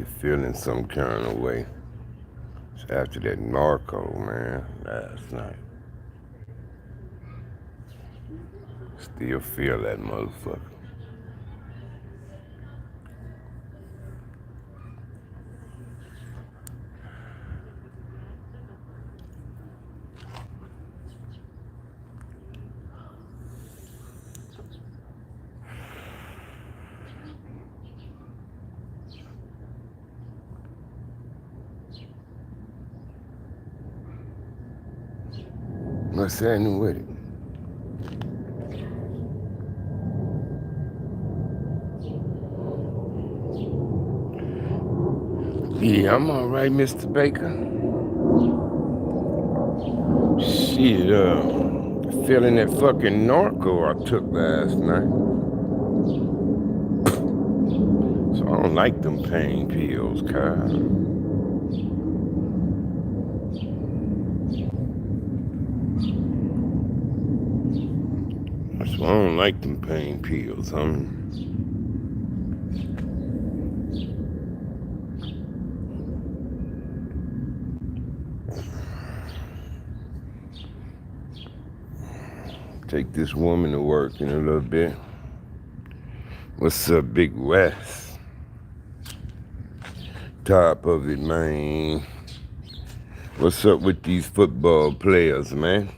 you're feeling some kind of way. It's after that narco, man, last night. Still feel that motherfucker. What's happening with it? Yeah, I'm all right, Mr. Baker. Shit, feeling that fucking narco I took last night. So I don't like them pain pills, Kyle. So I don't like them pain pills, homie. Take this woman to work in a little bit. What's up, Big West? Top of it, man. What's up with these football players, man?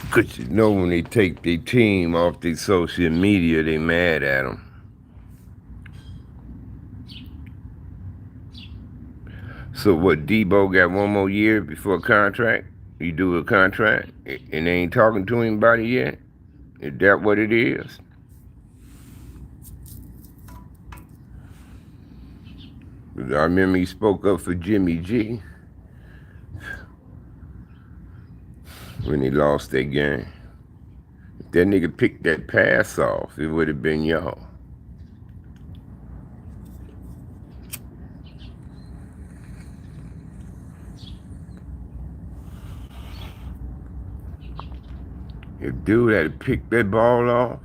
Because you know when they take their team off their social media, they mad at them. So what, Debo got one more year before contract? You do a contract and they ain't talking to anybody yet? Is that what it is? I remember he spoke up for Jimmy G when he lost that game. If that nigga picked that pass off, it would have been y'all. If dude had picked that ball off,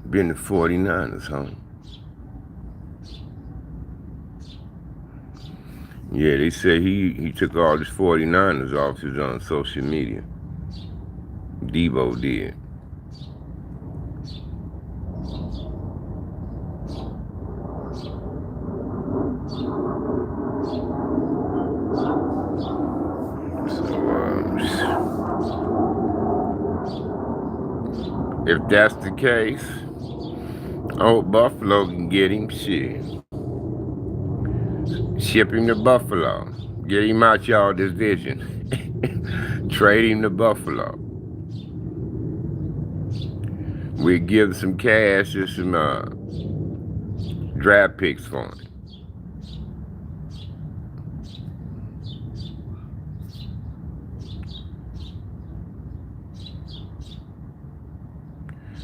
been the 49ers, huh? Yeah, they said he took all his 49ers off his on social media. Debo did. If that's the case, old Buffalo can get him. Shit. Ship him to Buffalo. Get him out y'all division. Trade him to Buffalo. We give some cash and some draft picks for him.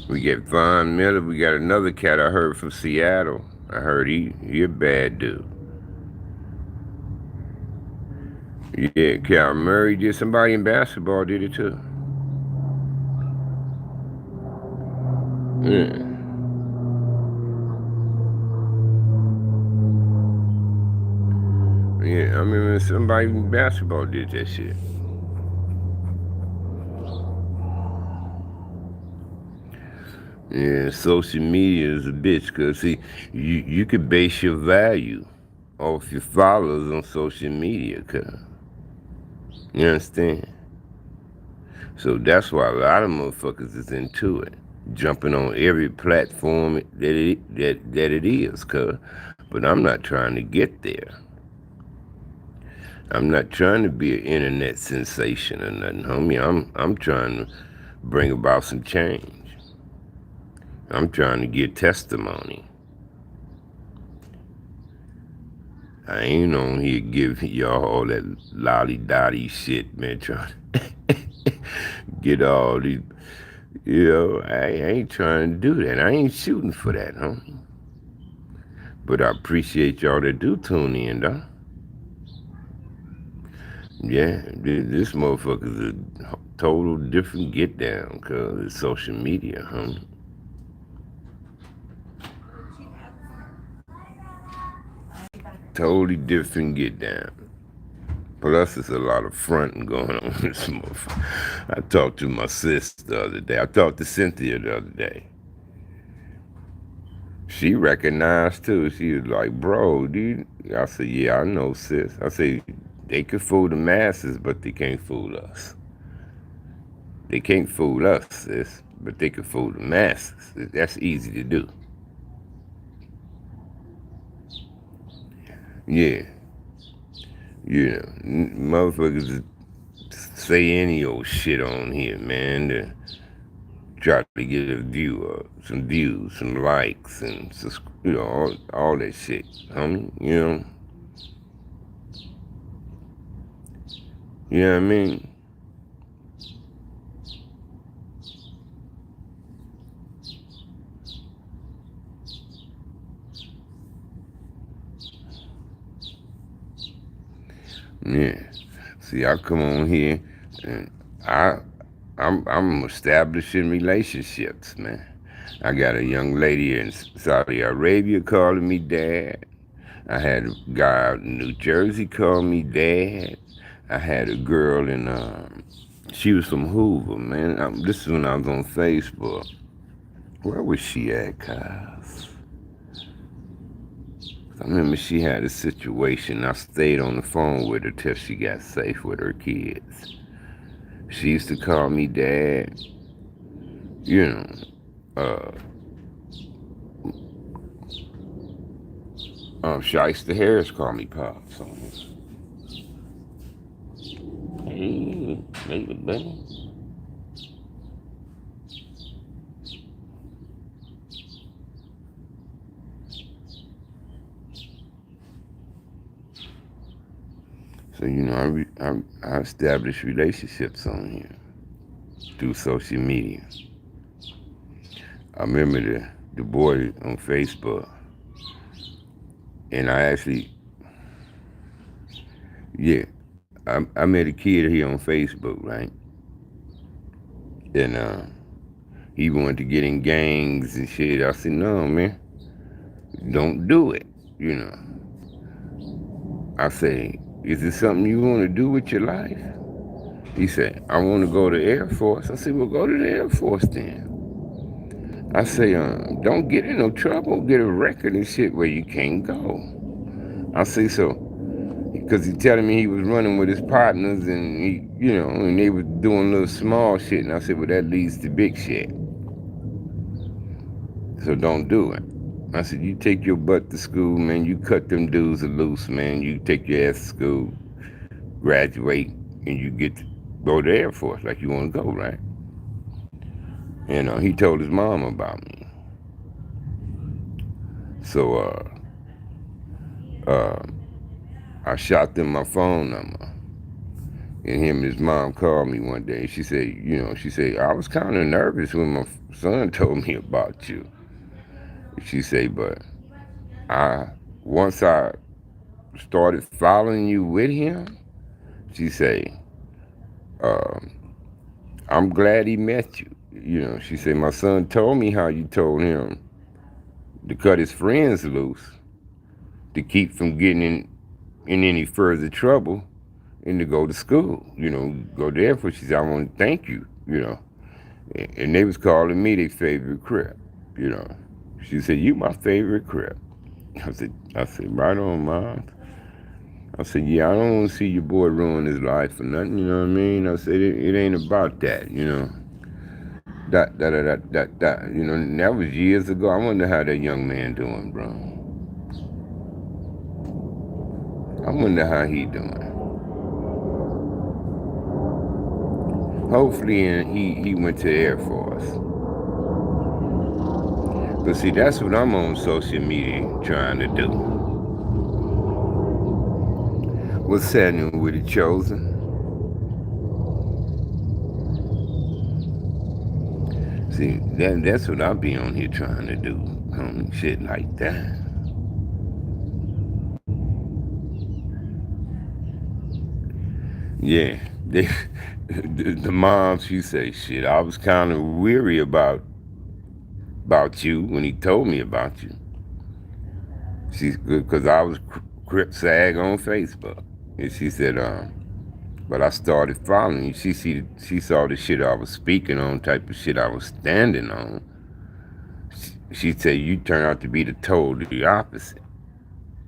We get Von Miller. We got another cat I heard from Seattle. I heard he a bad dude. Yeah, Cal Murray did. Somebody in basketball did it too. Yeah. Yeah, I remember somebody in basketball did that shit. Yeah, social media is a bitch, because, see, you could base your value off your followers on social media, cuz. You understand? So that's why a lot of motherfuckers is into it. Jumping on every platform that it is, cuz. But I'm not trying to get there. I'm not trying to be an internet sensation or nothing, homie. I'm trying to bring about some change. I'm trying to get testimony. I ain't on here giving y'all all that lolly-dotty shit, man, trying to get all these, I ain't trying to do that. I ain't shooting for that, homie. But I appreciate y'all that do tune in, though. Yeah, this motherfucker's a total different get down, cause it's social media, homie. totally different get down. Plus, there's a lot of fronting going on in this motherfucker. I talked to my sister the other day. I talked to Cynthia the other day. She recognized too. She was like, bro, dude. I said, yeah, I know, sis. I said, they could fool the masses, but they can't fool us. They can't fool us, sis, but they can fool the masses. That's easy to do. Yeah. Yeah. Motherfuckers say any old shit on here, man, to try to get a view, some views, some likes, and all that shit, homie. You know what I mean? Yeah. See, I come on here and I'm establishing relationships, man. I got a young lady in Saudi Arabia calling me dad. I had a guy out in New Jersey call me dad. I had a girl in she was from Hoover, man. This is when I was on Facebook. Where was she at, cuz? I remember she had a situation. I stayed on the phone with her till she got safe with her kids. She used to call me dad. You know, Shyster Harris called me Pops. Hey, baby. So, I established relationships on here through social media. I remember the boy on Facebook, and I actually, yeah, I met a kid here on Facebook, right? And he wanted to get in gangs and shit. I said, no, man, don't do it, you know. I say, is it something you want to do with your life? He said, I want to go to the Air Force. I said, well, go to the Air Force then. I say, don't get in no trouble. Get a record and shit where you can't go. I say, so, because he telling me he was running with his partners and, and they were doing little small shit. And I said, well, that leads to big shit. So don't do it. I said, you take your butt to school, man. You cut them dudes loose, man. You take your ass to school, graduate, and you get to go to the Air Force like you want to go, right? And he told his mom about me. So I shot them my phone number. And him and his mom called me one day. She said, I was kind of nervous when my son told me about you. She said, but once I started following you with him, she said, I'm glad he met you. She said, my son told me how you told him to cut his friends loose to keep from getting in any further trouble and to go to school, go there. For she said, I want to thank you, And they was calling me their favorite Crip, She said, you my favorite Crip. I said, right on, Mom. I said, yeah, I don't want to see your boy ruin his life for nothing, you know what I mean? I said, it ain't about that, That, and that was years ago. I wonder how that young man doing, bro. I wonder how he doing. Hopefully he went to the Air Force. But see, that's what I'm on social media trying to do. What's happening with it, Chosen? See, that's what I be on here trying to do. Shit like that. Yeah. The mom, she say, shit, I was kind of weary about you when he told me about you. Because I was Crip Sag on Facebook. And she said, but I started following you. She saw the shit I was speaking on, type of shit I was standing on. She said you turned out to be the totally opposite.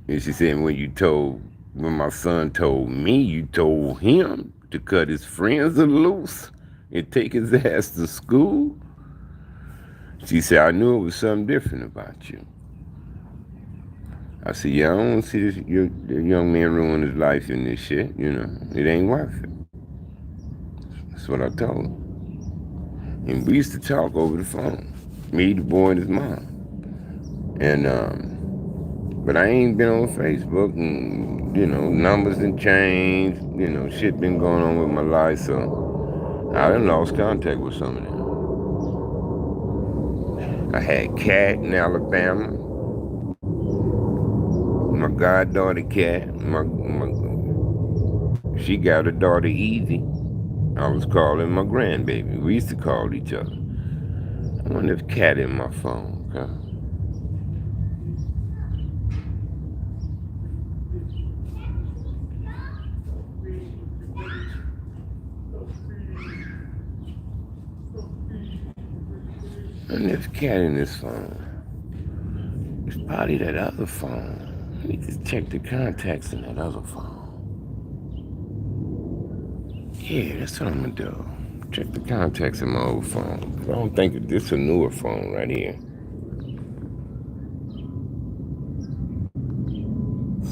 And she said when my son told me, you told him to cut his friends loose and take his ass to school. She said I knew it was something different about you. I said, yeah, I don't see the young man ruin his life in this shit. It ain't worth it. That's what I told him. And we used to talk over the phone, me, the boy, and his mom. And but I ain't been on Facebook, and numbers done changed. Shit been going on with my life, so I done lost contact with some of them. I had Cat in Alabama, my goddaughter Cat. She got a daughter Evie. I was calling my grandbaby. We used to call each other. I wonder if Cat in my phone, okay? And there's Cat in this phone. It's probably that other phone. I need to check the contacts in that other phone. Yeah, that's what I'm gonna do. Check the contacts in my old phone. I don't think this is a newer phone right here.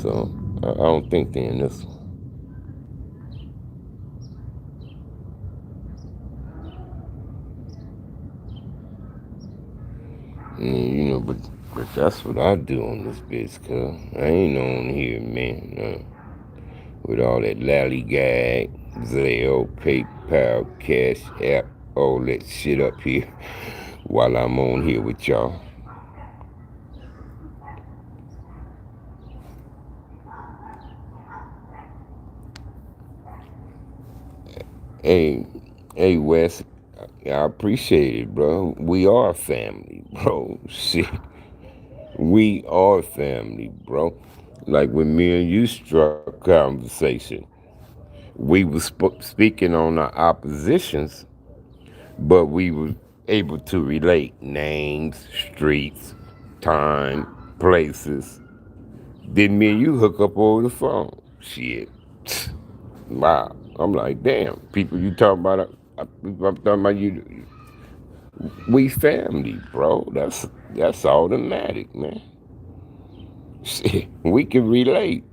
So I don't think they're in this one. But that's what I do on this bitch, cuz I ain't on here, man. With all that lallygag, Zelle, PayPal, Cash App, all that shit up here while I'm on here with y'all. Hey, Wes, I appreciate it, bro. We are family, bro. Shit. We are family, bro. Like when me and you struck conversation, we was speaking on our oppositions, but we were able to relate names, streets, time, places. Then me and you hook up over the phone. Shit. Wow. I'm like, damn, people you talking about, I'm talking about you. We family, bro. That's automatic, man. Shit, we can relate.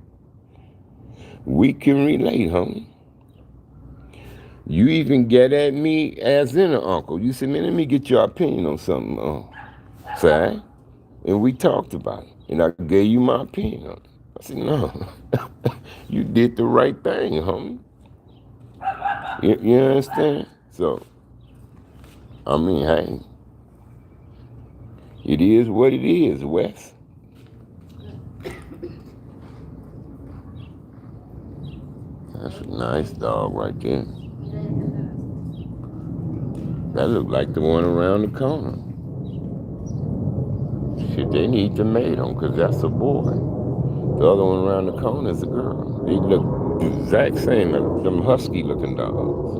We can relate, homie. You even get at me as in an uncle. You said, man, let me get your opinion on something, say, and we talked about it, and I gave you my opinion on it. I said, no, you did the right thing, homie. You understand? So, I mean, hey, it is what it is, Wes. That's a nice dog right there. That look like the one around the corner. Shit, they need to mate them, because that's a boy. The other one around the corner is a girl. They look the exact same, them husky looking dogs.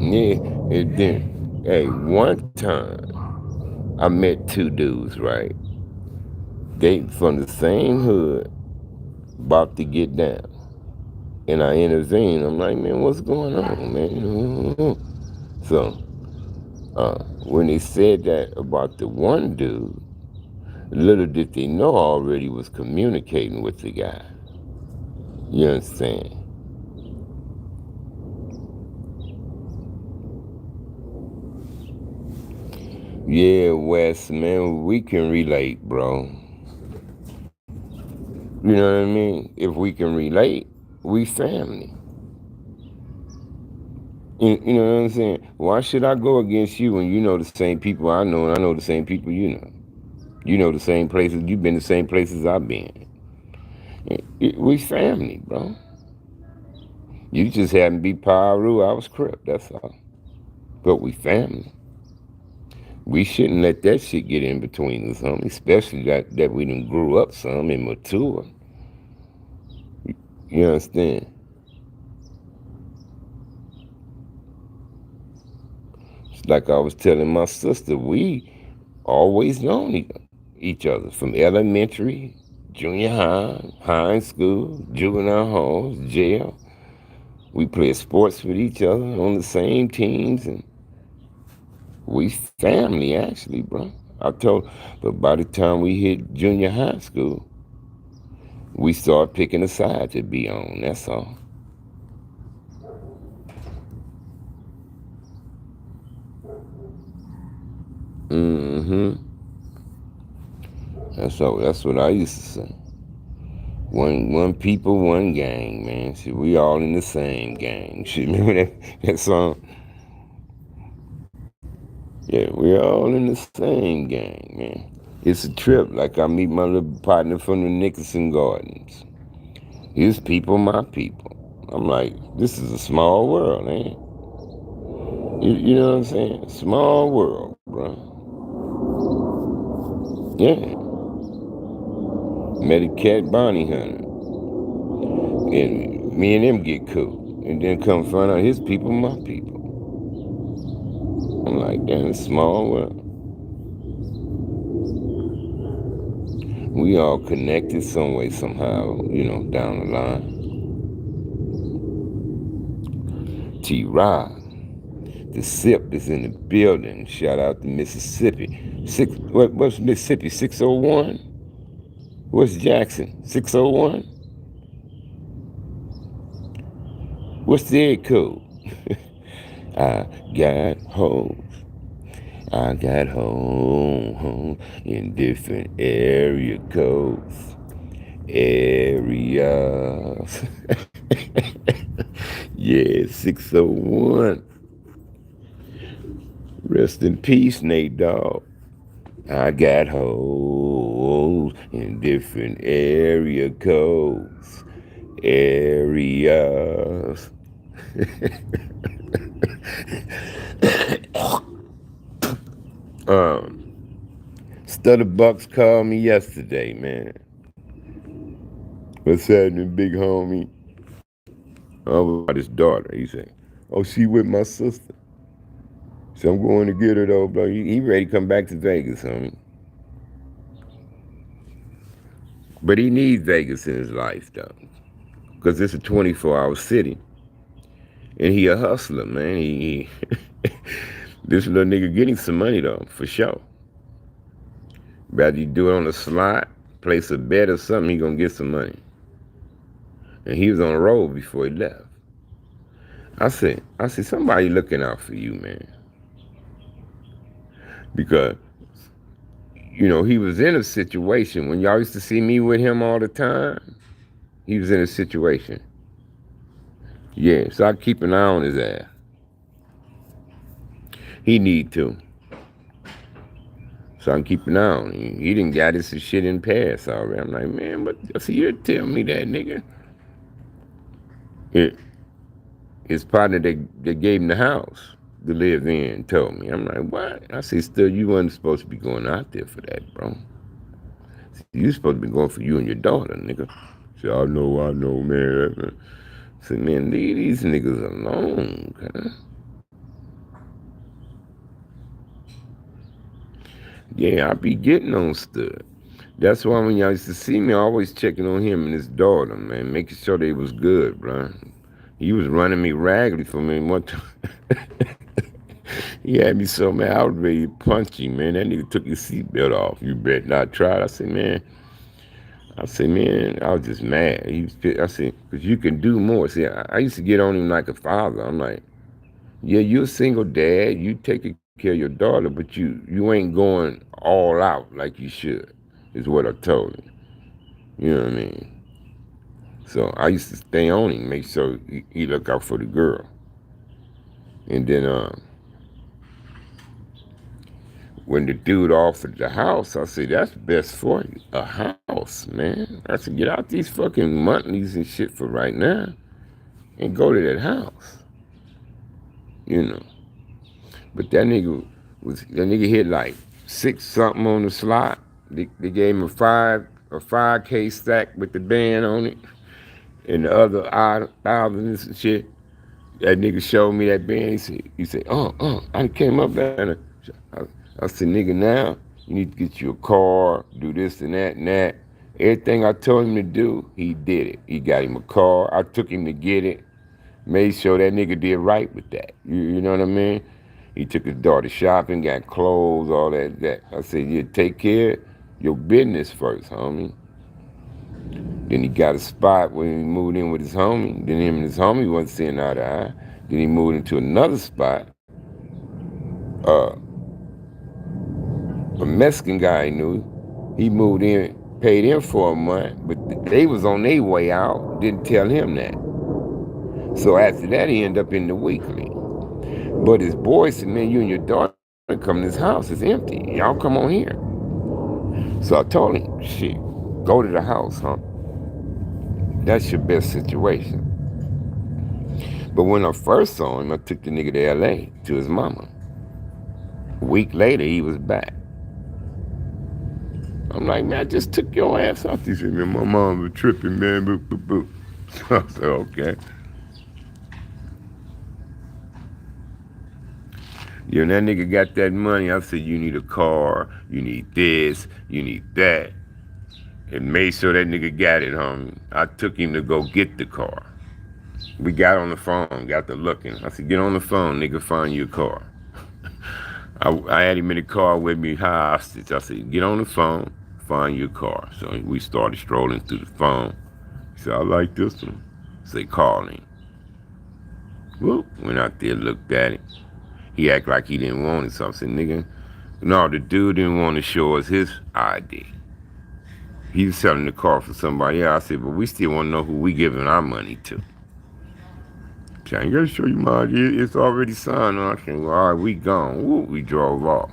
Yeah, and then, hey, one time I met two dudes, right? They from the same hood, about to get down. And I intervened. I'm like, man, what's going on, man? So, when they said that about the one dude, little did they know I already was communicating with the guy. You understand? Yeah, Wes, man, we can relate, bro. You know what I mean? If we can relate, we family. You know what I'm saying? Why should I go against you when you know the same people I know and I know the same people you know? You know the same places, you've been the same places I've been. We family, bro. You just happened to be Paru, I was Crip, that's all. But we family. We shouldn't let that shit get in between us, homie. Especially that we done grew up some and mature. You understand? It's like I was telling my sister, we always known each other from elementary, junior high school, juvenile halls, jail. We played sports with each other on the same teams, and we family actually, bro. I told, but by the time we hit junior high school, we started picking a side to be on. That's all. Mm-hmm. That's all. That's what I used to say. One people, one gang, man. See, we all in the same gang. Shit, remember that song? Yeah, we all in the same gang, man. It's a trip. Like I meet my little partner from the Nicholson Gardens. His people, my people. I'm like, this is a small world, man. You know what I'm saying? Small world, bro. Yeah. Met a cat bounty hunter. And me and him get cool. And then come find out his people, my people. I'm like, damn, it's small world. We all connected some way, somehow, down the line. T-Rod, the SIP is in the building. Shout out to Mississippi. What's Mississippi? 601? What's Jackson? 601? What's the egg code? I got hoes. I got home in different area codes. Areas. Yeah, 601. Rest in peace, Nate Dogg. I got hoes in different area codes. Areas. Stutterbucks called me yesterday, man. What's happening, big homie? Oh, about his daughter. He said, "Oh, she with my sister. So I'm going to get her though, bro. He ready to come back to Vegas, homie. But he needs Vegas in his life, though, because it's a 24-hour city, and he a hustler, man. He this little nigga getting some money though, for sure. Rather you do it on the slot, place a bet or something, he gonna get some money. And he was on the road before he left. I said, somebody looking out for you, man. Because, he was in a situation when y'all used to see me with him all the time. He was in a situation. Yeah, so I keep an eye on his ass. He need to. So I'm keeping an eye on him. He didn't got his shit in pass already. I'm like, man, but see, you tell me that, nigga. His partner that gave him the house to live in told me. I'm like, what? I said, still, you wasn't supposed to be going out there for that, bro. You supposed to be going for you and your daughter, nigga. Said, I know, man. I said, man, leave these niggas alone, huh? Yeah, I be getting on stuff. That's why when y'all used to see me, I always checking on him and his daughter, man, making sure they was good, bro. He was running me raggedy for me one time. He had me so mad, I was ready to punch him, man. That nigga took his seatbelt off. You bet not try it. I said, man, I was just mad. I said, because you can do more. See, I used to get on him like a father. I'm like, yeah, you're a single dad. You take care of your daughter, but you ain't going all out like you should, is what I told him. You know what I mean? So I used to stay on him, make sure he look out for the girl. And then when the dude offered the house, I said, that's best for you. A house, man. I said, get out these fucking monthlies and shit for right now and go to that house, you know. But that nigga hit like 6 something on the slot. They gave him a 5K stack with the band on it and the other odd thousands and shit. That nigga showed me that band. He said, I came up there. I said, nigga, now you need to get you a car, do this and that and that. Everything I told him to do, he did it. He got him a car. I took him to get it. Made sure that nigga did right with that. You know what I mean? He took his daughter shopping, got clothes, all that. I said, yeah, take care of your business first, homie. Then he got a spot where he moved in with his homie. Then him and his homie wasn't seeing eye to eye. Then he moved into another spot. A Mexican guy he knew. He moved in, paid him for a month, but they was on their way out. Didn't tell him that. So after that, he ended up in the weekly. But his boy said, man, you and your daughter come to this house. It's empty. Y'all come on here. So I told him, shit, go to the house, huh? That's your best situation. But when I first saw him, I took the nigga to L.A. to his mama. A week later, he was back. I'm like, man, I just took your ass out. He said, man, my mom was tripping, man. Boop, boop, boop. So I said, okay. Yeah, that nigga got that money. I said, you need a car, you need this, you need that. And made sure that nigga got it, homie. I took him to go get the car. We got on the phone, got to looking. I said, get on the phone, nigga, find you a car. I had him in the car with me hostage. I said, get on the phone, find your car. So we started strolling through the phone. He said, I like this one. I said, call him. Whoop, went out there, looked at it. He acted like he didn't want it. So I said, nigga, no, the dude didn't want to show us his ID. He was selling the car for somebody else. I said, but we still want to know who we giving our money to. I ain't got to show you my ID. It's already signed. I said, well, all right, we gone. Woo, we drove off.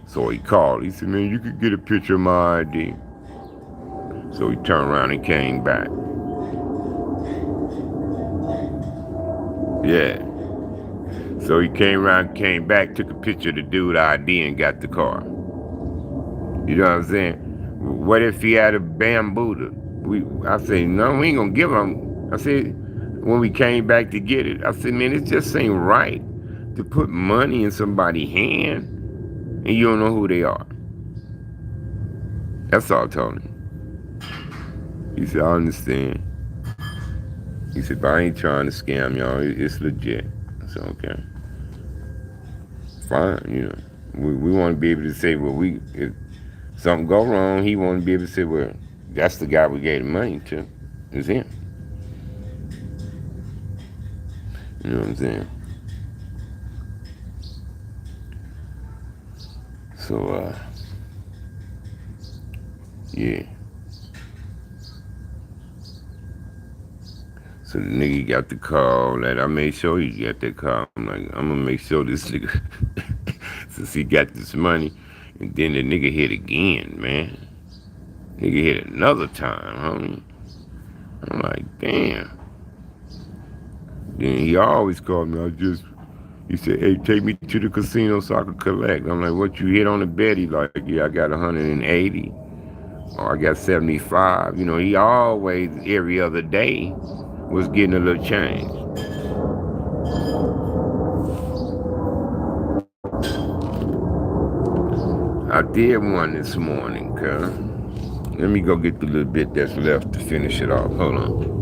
So he called. He said, man, you could get a picture of my ID. So he turned around and came back. Yeah. So he came around, came back, took a picture of the dude ID and got the car. You know what I'm saying? What if he had a bamboo? I said, no, we ain't gonna give him. I said, when we came back to get it, I said, man, it just ain't right to put money in somebody's hand and you don't know who they are. That's all I told him. He said, I understand. He said, but I ain't trying to scam y'all. It's legit. I said, okay. Fine, you know. We want to be able to say, well, if something go wrong, he want to be able to say, well, that's the guy we gave the money to. It's him. You know what I'm saying? So, yeah. So the nigga got the call that I made sure he got that call. I'm like, I'm gonna make sure this nigga, since he got this money, and then the nigga hit again, man. Nigga hit another time, homie. I'm like, damn. Then he always called me. He said, hey, take me to the casino so I could collect. I'm like, what you hit on the bet? He like, yeah, I got 180. Or I got 75. You know, he always, every other day, was getting a little change. I did one this morning, cuz. Let me go get the little bit that's left to finish it off. Hold on.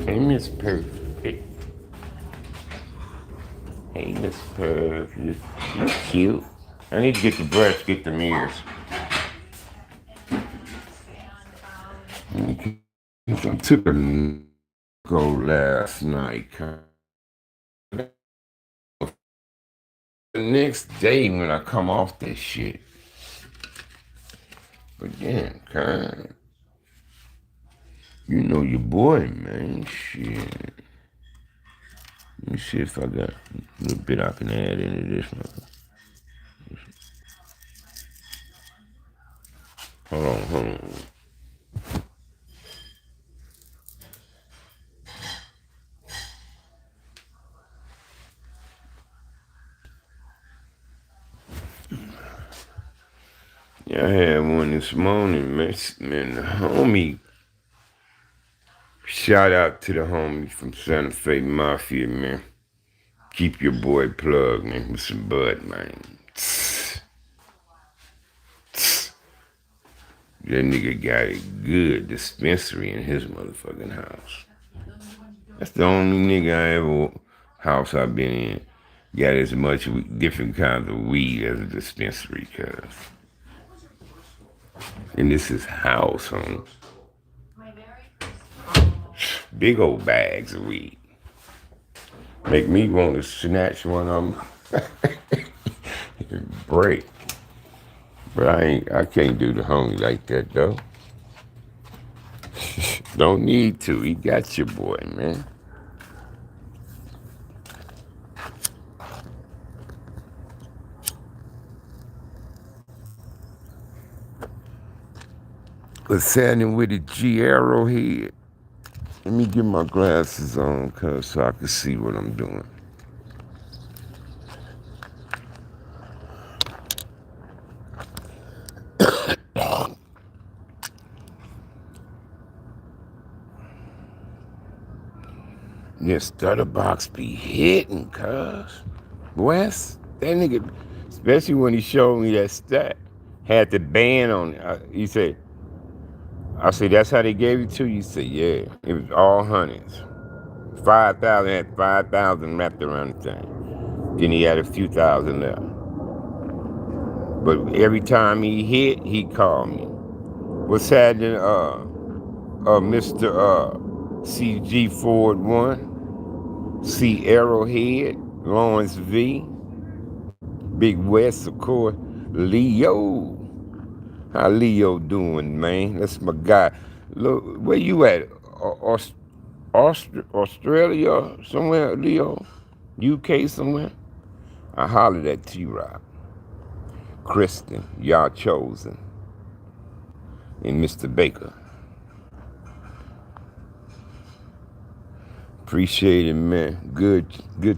Hey, Miss Perfect. Hey, Miss Perfect. You cute. I need to get the brush, get the mirrors. I took a go last night. The next day when I come off that shit. But damn, kind. You know your boy, man. Shit. Let me see if I got a little bit I can add into this one. Hold on, hold on. Yeah, I had one this morning, man. Man, the homie. Shout out to the homie from Santa Fe Mafia, man. Keep your boy plugged, man, with some bud, man. That nigga got a good dispensary in his motherfucking house. That's the only nigga I ever house I've been in got as much different kinds of weed as a dispensary, cuz. And this is house, homie. Big old bags of weed. Make me want to snatch one of them. Break. But I can't do the homie like that though. Don't need to. He got your boy, man. What's happening with the G Arrowhead? Let me get my glasses on, cuz, so I can see what I'm doing. This stutter box be hitting, cuz. Wes, that nigga, especially when he showed me that stat, had the band on it. He said, I said, that's how they gave it to you? He said, yeah. It was all hundreds. 5,000, had 5,000 wrapped around the thing. Then he had a few thousand left. But every time he hit, he called me. What's happening, Mr. CG Ford 1, C Arrowhead, Lawrence V, Big West, of course, Leo. How Leo doing, man? That's my guy. Look, where you at? Australia somewhere, Leo? UK somewhere? I hollered at T-Rock, Kristen, y'all chosen, and Mr. Baker. Appreciate it, man. Good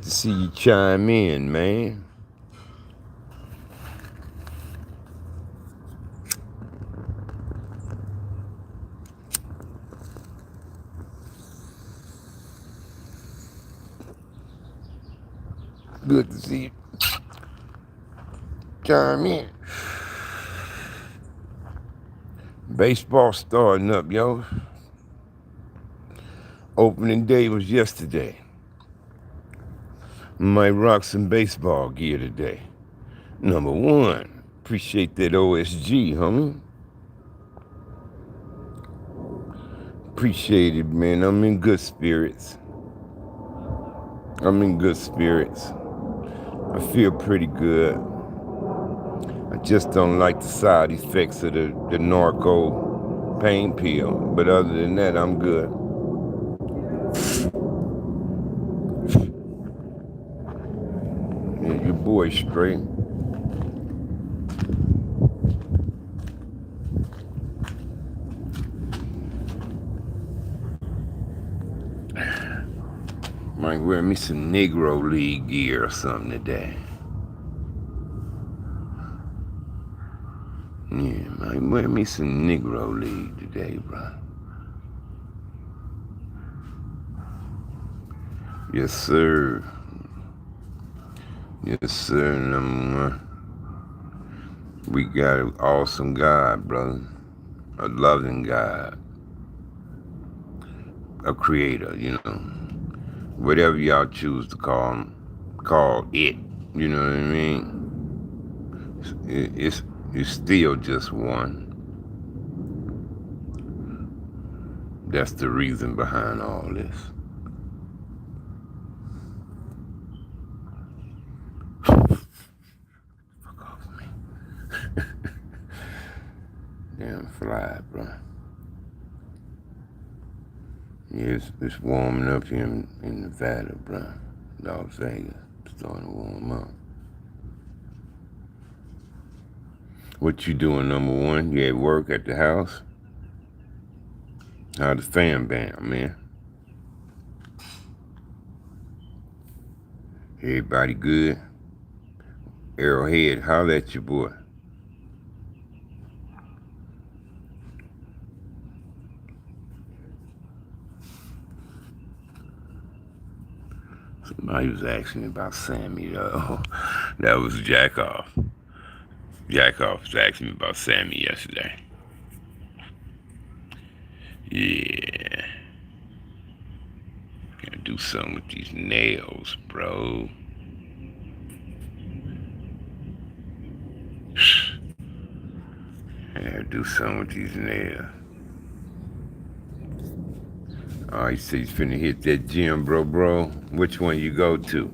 to see you chime in, man. Good to see you chime in. Baseball starting up, yo. Opening day was yesterday. Might rock some baseball gear today. Number one, appreciate that OSG, homie. Appreciate it, man. I'm in good spirits. I feel pretty good. I just don't like the side effects of the Norco pain pill. But other than that, I'm good. Yeah, your boy straight. Might wear me some Negro League gear or something today. Yeah, might wear me some Negro League today, bro. Yes, sir. Yes, sir, number one. We got an awesome God, brother. A loving God. A creator, you know. Whatever y'all choose to call it. You know what I mean? It's still just one. That's the reason behind all this. Fuck off me. Damn fly, bro. Yeah, it's warming up here in Nevada, bro. Las Vegas, starting to warm up. What you doing, number one? You at work, at the house? How the fam bam, man? Everybody good? Arrowhead, holla at your boy. Somebody was asking me about Sammy, though. That was Jackoff. Jackoff was asking me about Sammy yesterday. Yeah. Gotta do something with these nails, bro. I gotta do something with these nails. Oh, he said he's finna hit that gym, bro. Which one you go to?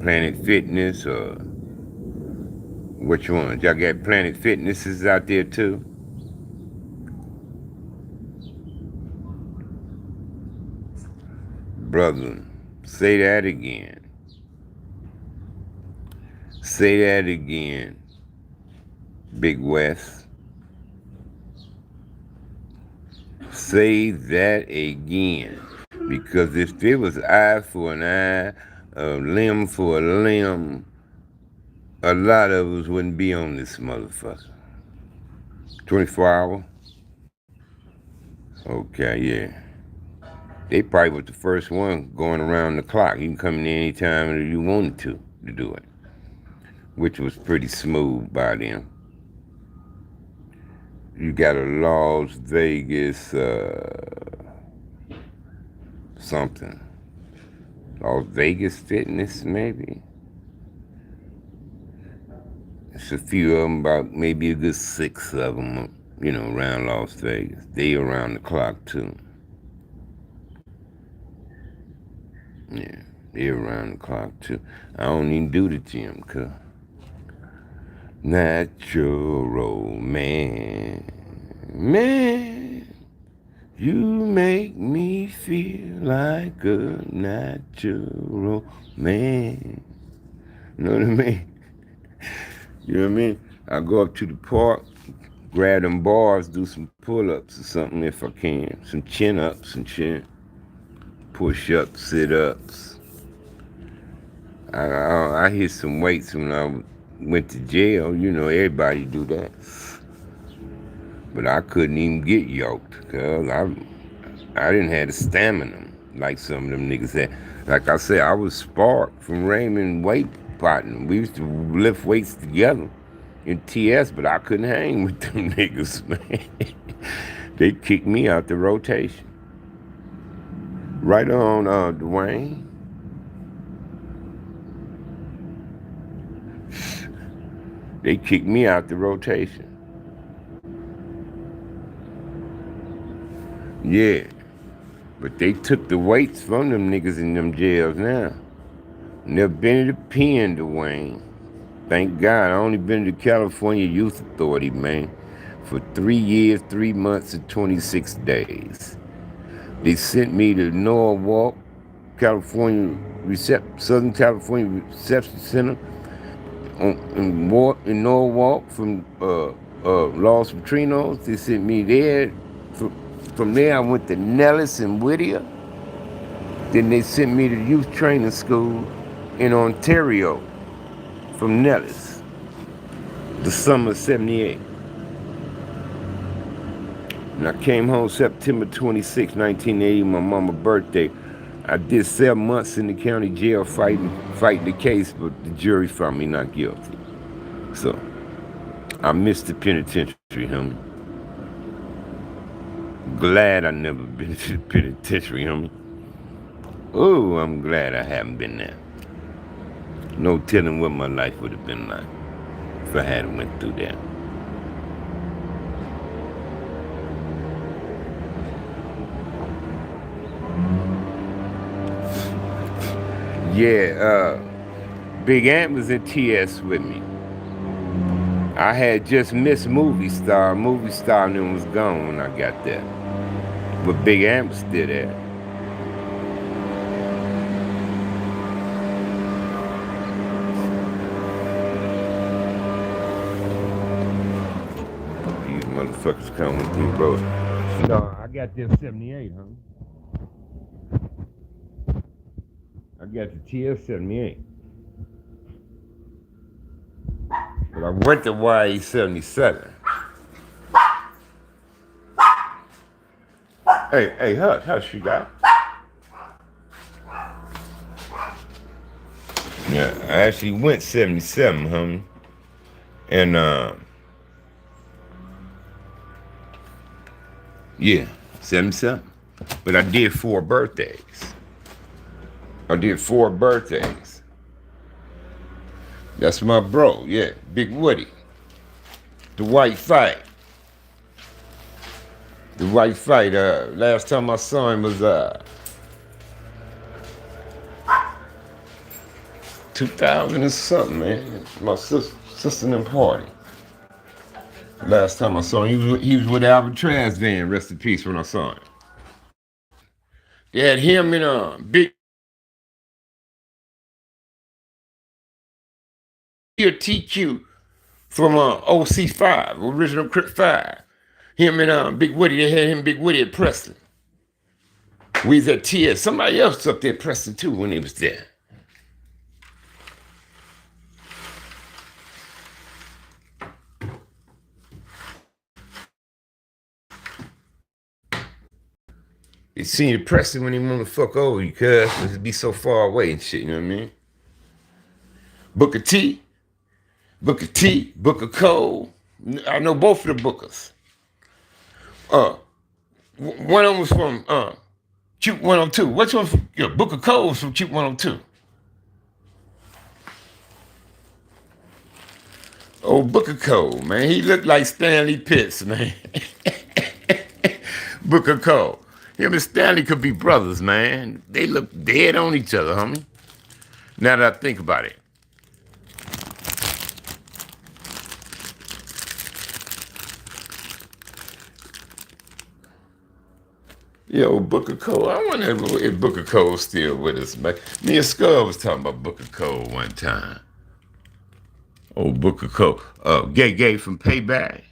Planet Fitness or which one? Y'all got Planet Fitnesses out there too? Brother, say that again. Say that again, Big West. Say that again. Because if it was eye for an eye, a limb for a limb, a lot of us wouldn't be on this motherfucker. 24 hour? Okay, yeah. They probably was the first one going around the clock. You can come in anytime you wanted to do it, which was pretty smooth by them. You got a Las Vegas something. Las Vegas Fitness, maybe. It's a few of them, about maybe a good 6 of them, around Las Vegas. They around the clock, too. Yeah, they around the clock, too. I don't even do the gym, cuz. Natural man, you make me feel like a natural man. You know what I mean? You know what I mean? I go up to the park, grab them bars, do some pull-ups or something if I can. Some chin-ups and shit. Push-ups, sit-ups. I hit some weights when I went to jail. Everybody do that. But I couldn't even get yoked because I didn't have the stamina like some of them niggas had. Like I said, I was sparked from Raymond weight partner. We used to lift weights together in TS, but I couldn't hang with them niggas, man. They kicked me out the rotation. Right on, Dwayne. They kicked me out the rotation. Yeah. But they took the weights from them niggas in them jails now. Never been to the pen, Dwayne. Thank God. I only been to California Youth Authority, man, for 3 years, 3 months, and 26 days. They sent me to Norwalk, California, Southern California Reception Center in Norwalk from Los Petrinos. They sent me there. From there, I went to Nellis and Whittier. Then they sent me to youth training school in Ontario from Nellis, the summer of '78. And I came home September 26, 1980, my mama's birthday. I did 7 months in the county jail fighting the case, but the jury found me not guilty. So I missed the penitentiary, homie. Glad I never been to the penitentiary, homie. Oh, I'm glad I haven't been there. No telling what my life would have been like if I hadn't went through that. Yeah, Big Ant was in TS with me. I had just missed Movie Star. Movie Star and then was gone when I got there. But Big Ant was still there. motherfuckers come with me, bro. No, I got them 78, huh? I got the TS 78. But I went to YA 77. Hey, hush, you got. Yeah, I actually went 77, homie. And yeah, 77. But I did 4 birthdays. That's my bro, yeah, Big Woody. The White Fight. Last time I saw him was 2000 and something, man. My sister and them party. Last time I saw him, he was with Alcatraz van, rest in peace, when I saw him. They had him and Big TQ from OC5, original Crip 5. Him and Big Woody, they had him Big Woody at Preston. We was at TS. Somebody else up there at Preston too when he was there. You see the Preston when he want to fuck over you, cuz it'd be so far away and shit, you know what I mean? Booker T, Booker Cole. I know both of the Bookers. One of them was from Cute 102. Which one from Booker Cole was from Cute 102? Oh, Booker Cole, man. He looked like Stanley Pitts, man. Booker Cole. Him and Stanley could be brothers, man. They look dead on each other, homie. Now that I think about it. Yo, Booker Cole. I wonder if Booker Cole's still with us, man. Me and Skull was talking about Booker Cole one time. Oh, Booker Cole. Gay from Payback.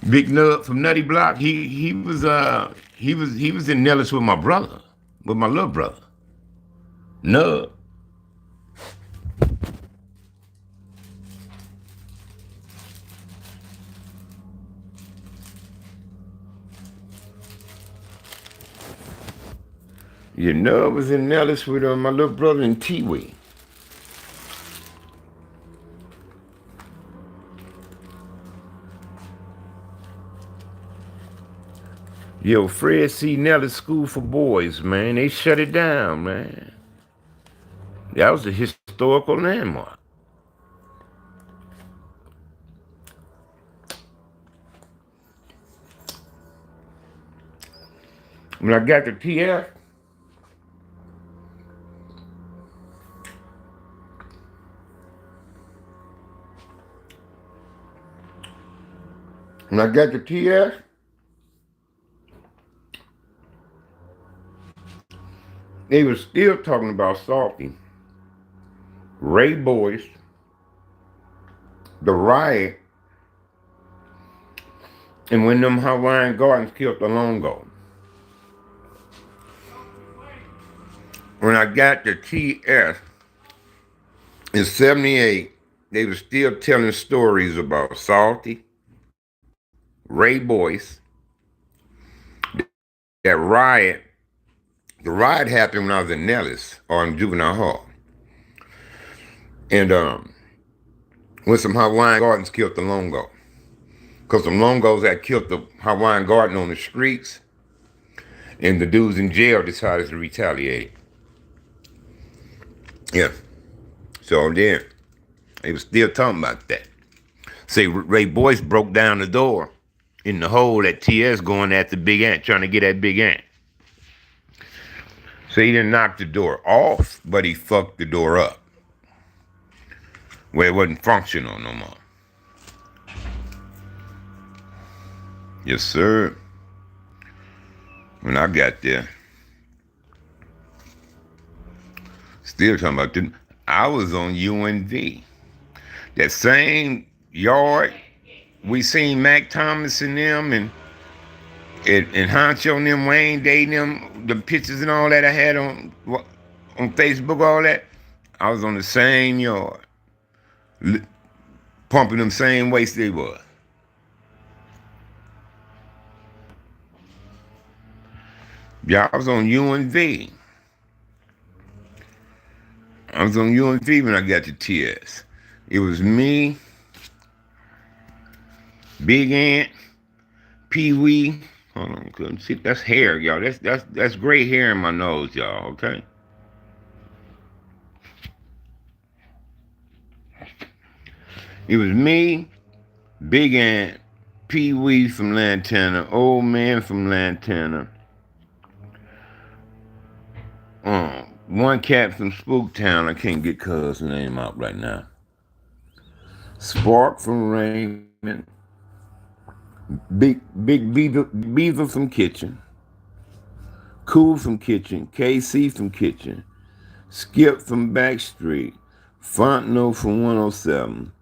Big Nut from Nutty Block. He was in Nellis with my brother, with my little brother. Nub. Yeah, Nub was in Nellis with my little brother and T-Way. Yo, Fred C. Nellis School for Boys, man. They shut it down, man. That was a historical landmark. When I got to TF, they were still talking about Salty, Ray Boyce, the riot, and when them Hawaiian Gardens killed the Longo. When I got to TS in 78, they were still telling stories about Salty, Ray Boyce, that riot. The riot happened when I was in Nellis or in Juvenile Hall. And when some Hawaiian Gardens killed the Longo. Because some Longos had killed the Hawaiian Garden on the streets, and the dudes in jail decided to retaliate. Yeah. So then, they was still talking about that. Say Ray Boyce broke down the door in the hole at TS going at the Big Ant, trying to get at Big Ant. So he didn't knock the door off, but he fucked the door up, where it wasn't functional no more. Yes, sir. When I got there, still talking about them, I was on UNV. That same yard we seen Mac Thomas and them and Honcho and them, Wayne Day and them, the pictures and all that I had on Facebook, all that. I was on the same yard, pumping them same weights they was. Yeah, I was on UNV. I was on UNV when I got to TS. It was me, Big Ant, Pee Wee. Hold on, couldn't see. That's hair, y'all. That's gray hair in my nose, y'all. Okay. It was me, Big Ant, Pee Wee from Lantana, Old Man from Lantana, one cat from Spooktown. I can't get cuz name out right now. Spark from Raymond, Big Beaver from Kitchen, Cool from Kitchen, KC from Kitchen, Skip from Backstreet, Fontenot from 107.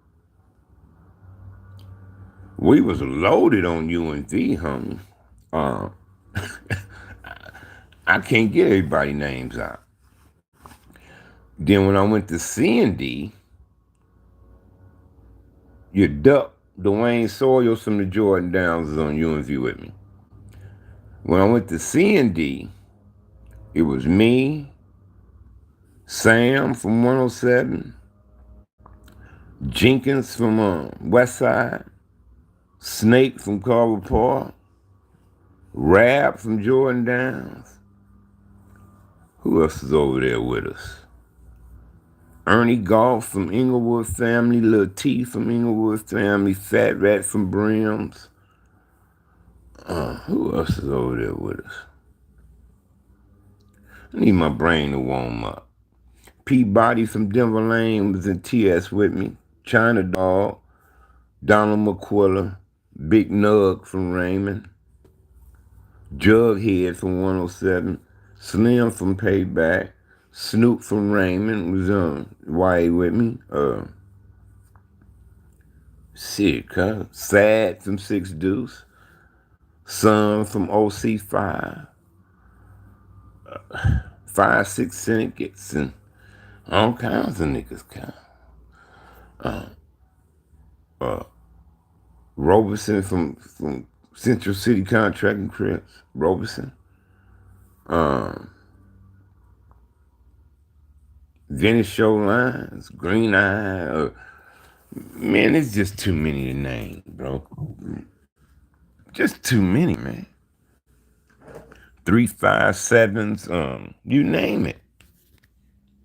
We was loaded on UNV, homie. I can't get everybody names out. Then when I went to C&D, your duck, Dwayne Sawyers from the Jordan Downs is on UNV with me. When I went to C&D, it was me, Sam from 107, Jenkins from West Side, Snake from Carver Park, Rab from Jordan Downs. Who else is over there with us? Ernie Golf from Inglewood family, Lil T from Inglewood family, Fat Rat from Brims. Who else is over there with us? I need my brain to warm up. Peabody from Denver Lane was in TS with me. China Dog, Donald McQuilla, Big Nug from Raymond, Jughead from 107, Slim from Payback, Snoop from Raymond was on YA with me. Sad from Six Deuce, Son from OC5, 5-6 Syndicates, and all kinds of niggas. Robeson from Central City Contracting Crips, Robeson. Venice Show Lines, Green Eye. Man, it's just too many to name, bro. Just too many, man. 357s, you name it.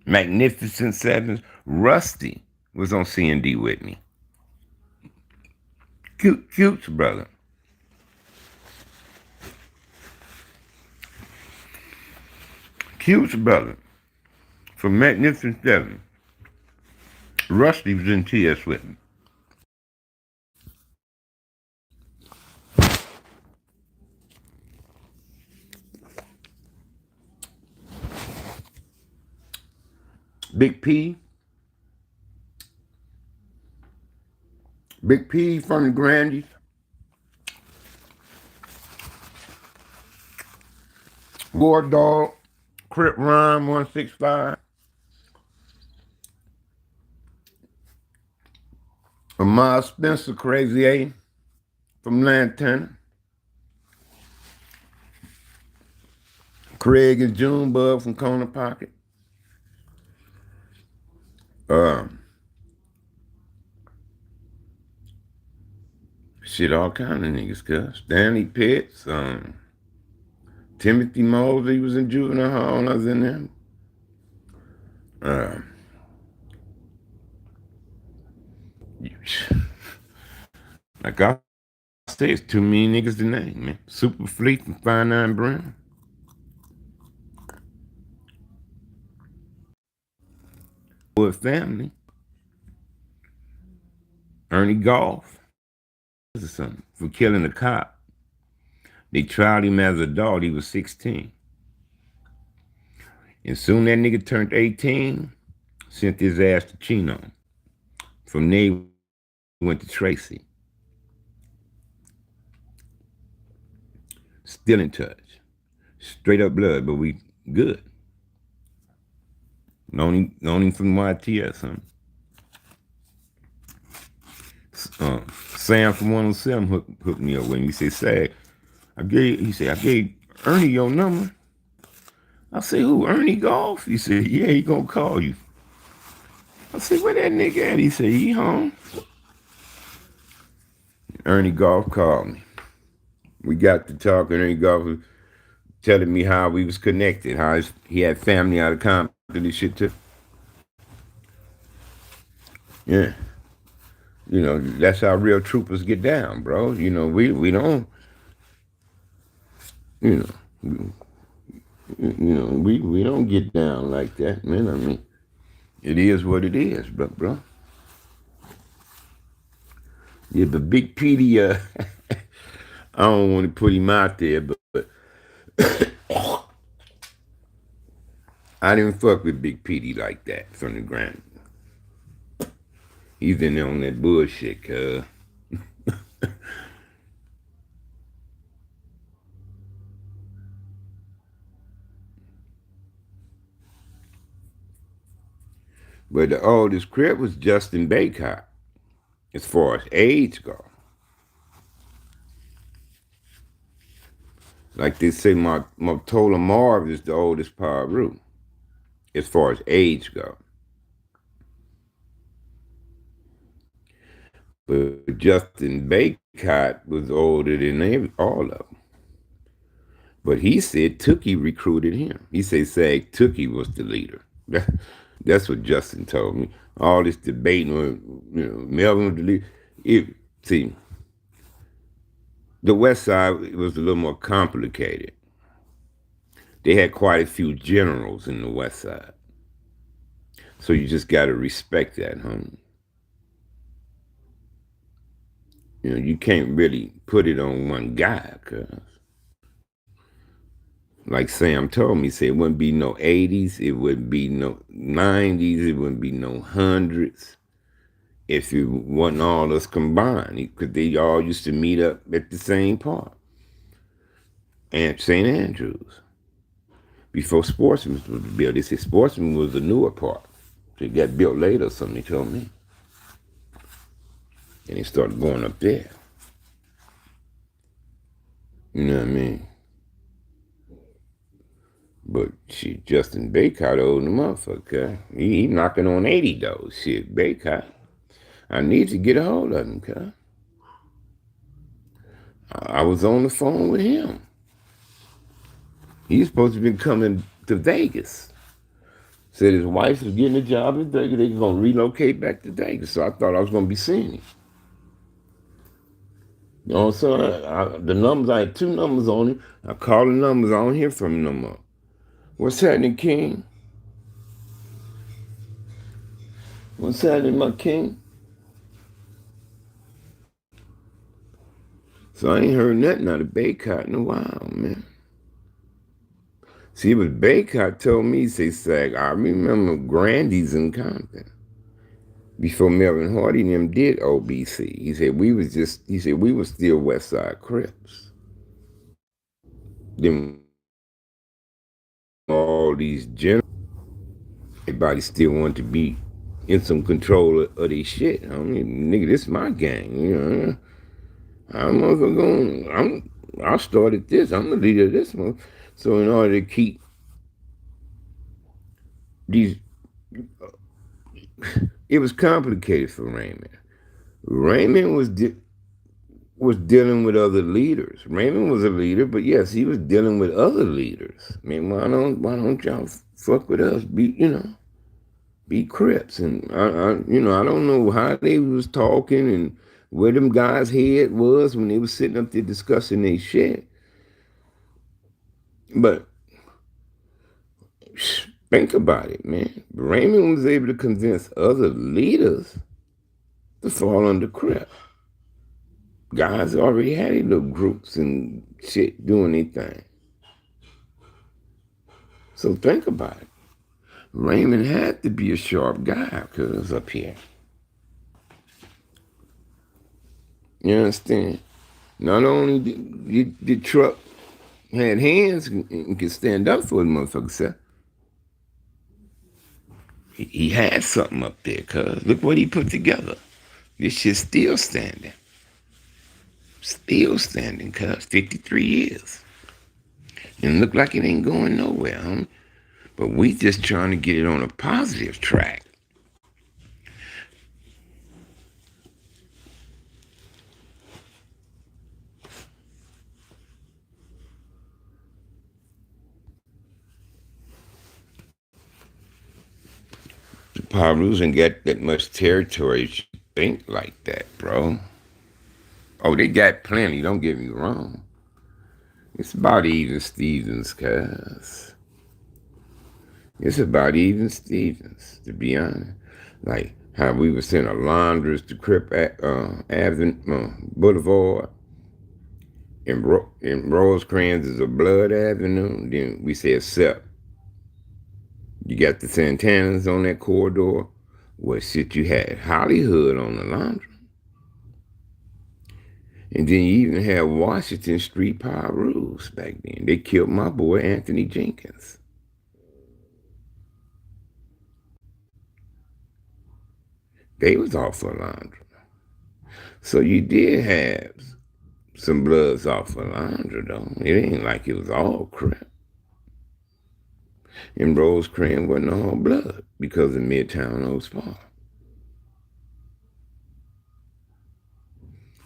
Magnificent Sevens. Rusty was on C&D with me. Cute's brother. Cute's brother from Magnificent Seven. Rusty was in TS with me. Big P from the Grandies. War Dog, Crip Rhyme 165. Ahmad Spencer, Crazy A from Lantana. Craig and Junebug from Corner Pocket. Shit, all kind of niggas, cuz. Stanley Pitts, Timothy Mosley was in Juvenile Hall when I was in there. Like I say, it's too many niggas to name, man. Super Fleet from 59 Brown. Wood family. Ernie Golf. For killing a cop. They tried him as a dog. He was 16. And soon that nigga turned 18, sent his ass to Chino. From there, he went to Tracy. Still in touch. Straight up blood, but we good. Known him from YTS, Sam from 107 hooked me up with him. He said, Sag, I gave Ernie your number. I said, who, Ernie Golf? He said, yeah, he gonna call you. I said, where that nigga at? He said, he home. Ernie Golf called me. We got to talking. Ernie Golf was telling me how we was connected, how he had family out of Compton and shit too. Yeah. You know, that's how real troopers get down, bro. You know, we don't, you know, we don't get down like that, man. I mean, it is what it is, bro. Yeah, but Big Petey, I don't want to put him out there, but I didn't fuck with Big Petey like that from the ground. He's in there on that bullshit, cuz. But the oldest crib was Justin Baycott, as far as age go. Like they say, Mottola Marv is the oldest Paru, as far as age go. But Justin Baycott was older than all of them. But he said Tookie recruited him. He said Sag Tookie was the leader. That's what Justin told me. All this debating, Melvin was the leader. See, the West Side was a little more complicated. They had quite a few generals in the West Side. So you just got to respect that, homie. You know, you can't really put it on one guy, cuz. Like Sam told me, he said it wouldn't be no 80s, it wouldn't be no 90s, it wouldn't be no hundreds if it wasn't all us combined, because they all used to meet up at the same park. And St. Andrews. Before Sportsman was built, they said Sportsman was a newer park. It got built later, something they told me. And they started going up there. You know what I mean? But shit, Justin Baycott old the motherfucker. He knocking on 80 though. Shit, Baycott. I need to get a hold of him, cuz. I was on the phone with him. He's supposed to be coming to Vegas. Said his wife was getting a job in Vegas. They were going to relocate back to Vegas. So I thought I was going to be seeing him. You know, so the numbers, I had 2 numbers on him. I called the numbers. I don't hear from him no more. What's happening, King? What's happening, my king? So I ain't heard nothing out of Baycott in a while, man. See, it was Baycott told me, say, Sag, I remember Grandy's in Compton. Before Melvin Hardy and them did OBC. He said we were still West Side Crips. Then all these generals, everybody still wanted to be in some control of their shit. I mean, nigga, this is my gang, you know. I started this. I'm the leader of this one. So in order to keep these, it was complicated for Raymond. Raymond was dealing with other leaders. Raymond was a leader, but yes, he was dealing with other leaders. I mean, why don't y'all fuck with us? Be Crips. And I don't know how they was talking and where them guys' head was when they was sitting up there discussing their shit. But think about it, man. Raymond was able to convince other leaders to fall under Crip. Guys already had their little groups and shit doing their thing. So think about it. Raymond had to be a sharp guy because up here. You understand? Not only did Truck had hands and could stand up for his motherfucker self. He had something up there, cuz. Look what he put together. This shit's still standing. Still standing, cuz. 53 years. And look like it ain't going nowhere, homie. But we just trying to get it on a positive track. The Pyrus ain't got that much territory to think like that, bro. Oh, they got plenty, don't get me wrong. It's about even Stevens, cuz. It's about even Stevens, to be honest. Like how we were sending Alondras to Crip Avenue, Boulevard, and Rosecrans is a Blood Avenue. Then we said Sep. You got the Santanas on that corridor. Well, shit, you had Hollywood on Alondra. And then you even had Washington Street Pyrus back then. They killed my boy Anthony Jenkins. They was off of Alondra. So you did have some Bloods off of Alondra, though. It ain't like it was all crap. And Rosecrans wasn't all blood because of Midtown Old Spa.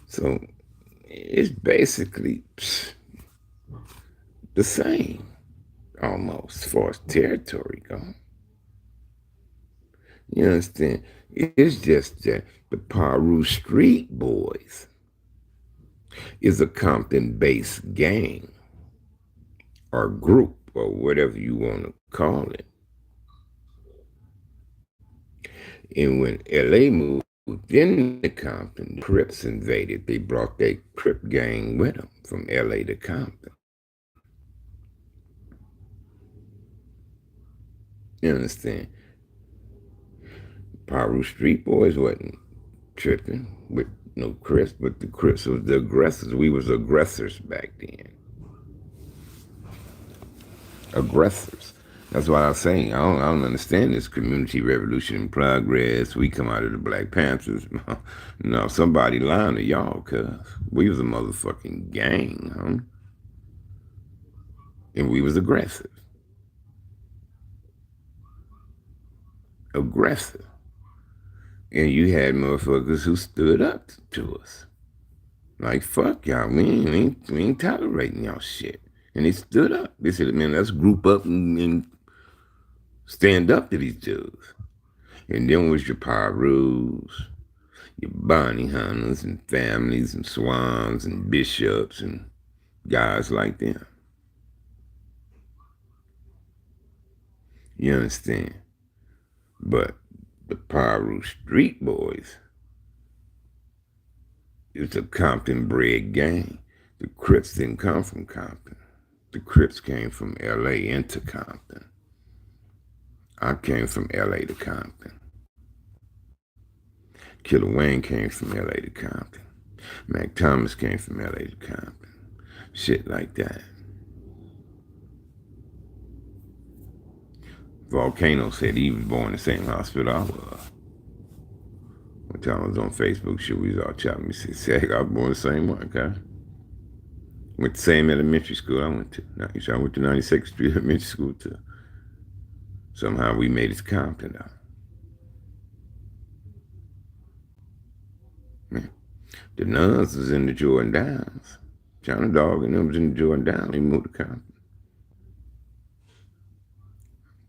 So it's basically the same, almost, as far as territory goes. You understand? It's just that the Piru Street Boys is a Compton-based gang or group or whatever you want to call it. And when LA moved into Compton, the Crips invaded. They brought their Crip gang with them from LA to Compton. You understand? Piru Street Boys wasn't tripping with no Crips, but the Crips was the aggressors. We was aggressors back then. Aggressors. That's why I was saying I don't understand this community revolution in progress. We come out of the Black Panthers. No, somebody lying to y'all, cuz we was a motherfucking gang, huh? And we was aggressive. Aggressive. And you had motherfuckers who stood up to us. Like, fuck y'all, we ain't tolerating y'all shit. And they stood up. They said, man, let's group up and stand up to these dudes. And then was your Pyrus, your bounty hunters and families and swans and bishops and guys like them. You understand? But the Piru Street Boys is a Compton bred gang. The Crips didn't come from Compton. The Crips came from LA into Compton. I came from LA to Compton. Killer Wayne came from LA to Compton. Mac Thomas came from LA to Compton. Shit like that. Volcano said he was born in the same hospital I was. One time I was on Facebook, shit, we was all chatting. He said, I was born the same way, okay? Went the same elementary school I went to. I went to 96th Street Elementary School too. Somehow we made it to Compton though. Man. The nuns was in the Jordan Downs. China Dog and them was in the Jordan Downs. They moved to Compton.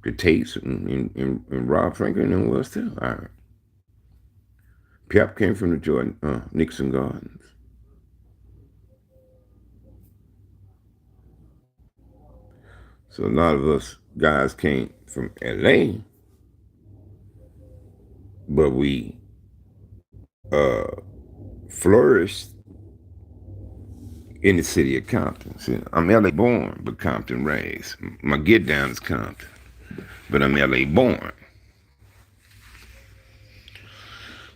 The Tates and Rob Franklin and them was too. All right. Pep came from the Jordan Nixon Gardens. So a lot of us guys came from LA, but we flourished in the city of Compton. See, I'm LA born, but Compton raised. My get down is Compton, but I'm LA born.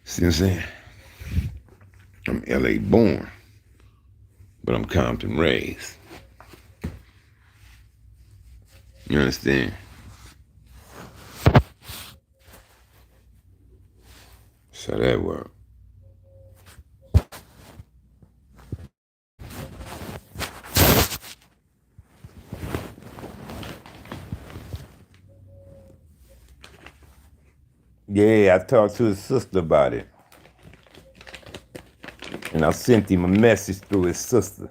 Since then, I'm LA born, but I'm Compton raised. You understand? So that work. Yeah, I talked to his sister about it. And I sent him a message through his sister.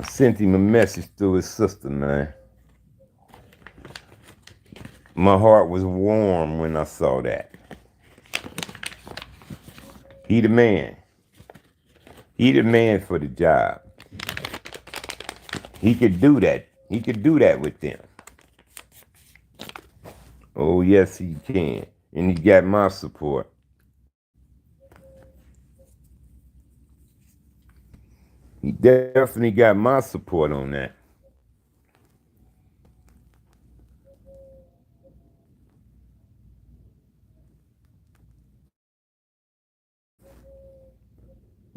I sent him a message through his sister, man. My heart was warm when I saw that. He the man. He the man for the job. He could do that. He could do that with them. Oh, yes, he can. And he got my support. He definitely got my support on that.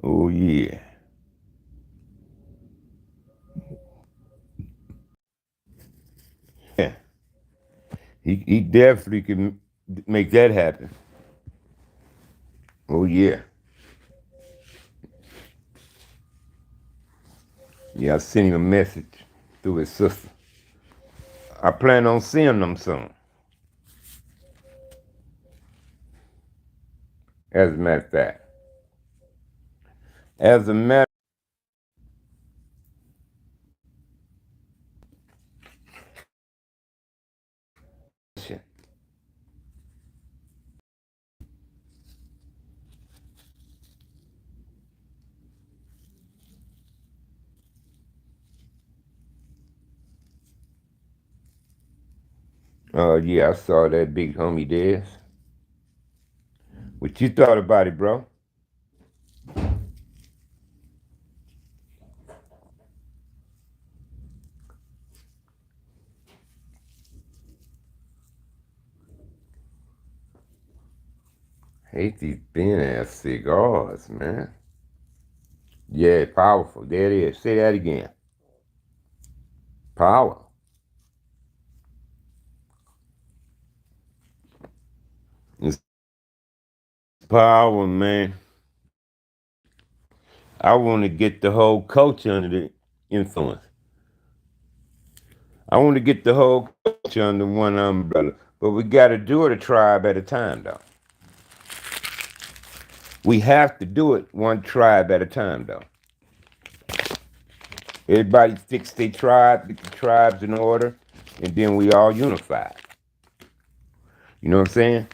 Oh, yeah. Yeah. He definitely can make that happen. Oh, yeah. Yeah, I sent him a message through his sister. I plan on seeing them soon. As a matter of fact. As a matter of fact. Yeah, I saw that big homie Dez. What you thought about it, bro? Hate these thin ass cigars, man. Yeah, powerful. There it is. Say that again. Power. It's power, man. I want to get the whole culture under the influence. I want to get the whole culture under one umbrella. But we got to do it a tribe at a time, though. We have to do it one tribe at a time, though. Everybody fix their tribe, get the tribes in order, and then we all unified. You know what I'm saying?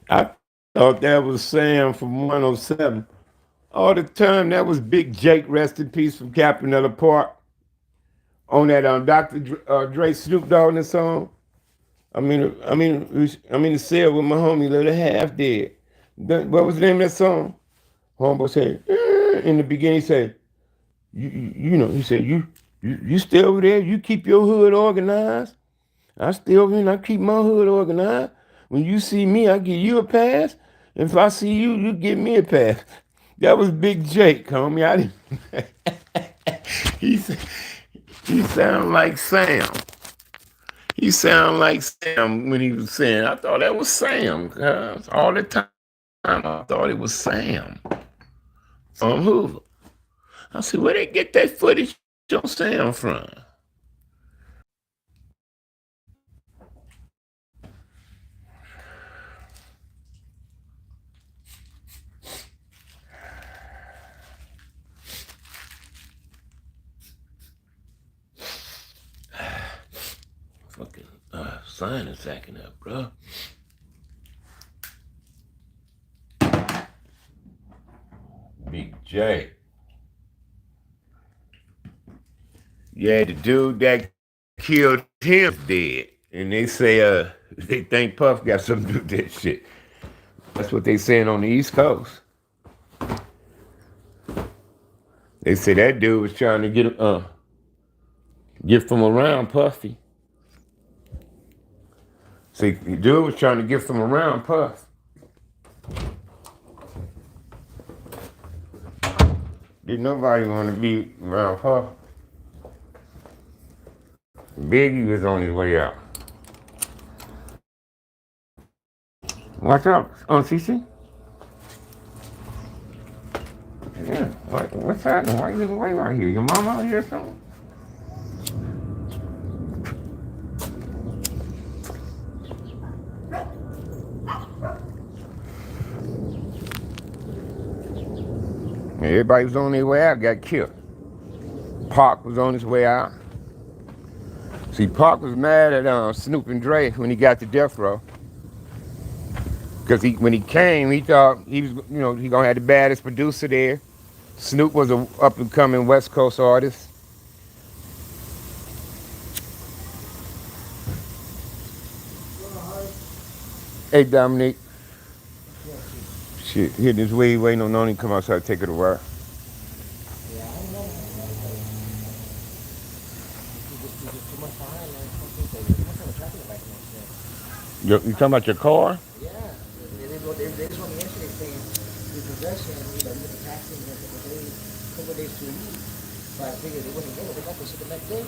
I thought that was Sam from 107. All the time, that was Big Jake, rest in peace, from Capinella Park. On that Dr. Dre Snoop Dogg in the song. The cell with my homie, Little Half Dead. What was the name of that song? Homeboy said, in the beginning, he said, he said, you stay over there, you keep your hood organized. I stay over here and I keep my hood organized. When you see me, I give you a pass. If I see you, you give me a pass. That was Big Jake, homie. I didn't. he he sounded like Sam. He sounded like Sam when he was saying. I thought that was Sam. Cause all the time I thought it was Sam from Hoover. I said, where they get that footage on Sam from? Fucking sinus acting up, bro. Big J. Yeah, the dude that killed him dead. And they say they think Puff got something to do with that shit. That's what they saying on the East Coast. They say that dude was trying to get from around Puffy. See, the dude was trying to get from around Puff. Didn't nobody want to be around Puff. Biggie was on his way out. What's up, on CC? Yeah, what's happening? Why you away right here? Your mama out here or something? Everybody was on their way out, got killed. Pac was on his way out. See, Pac was mad at Snoop and Dre when he got to death row. Because when he came, he thought he was, he gonna have the baddest producer there. Snoop was a up and coming West Coast artist. Hey Dominique. Shit, hitting his weed, waiting on Noni to come outside, take it a while. You talking about your car? Yeah, they told me yesterday saying the possession, you the taxing in a couple days to a week. So I figured they wouldn't get it. They got the shit the next day.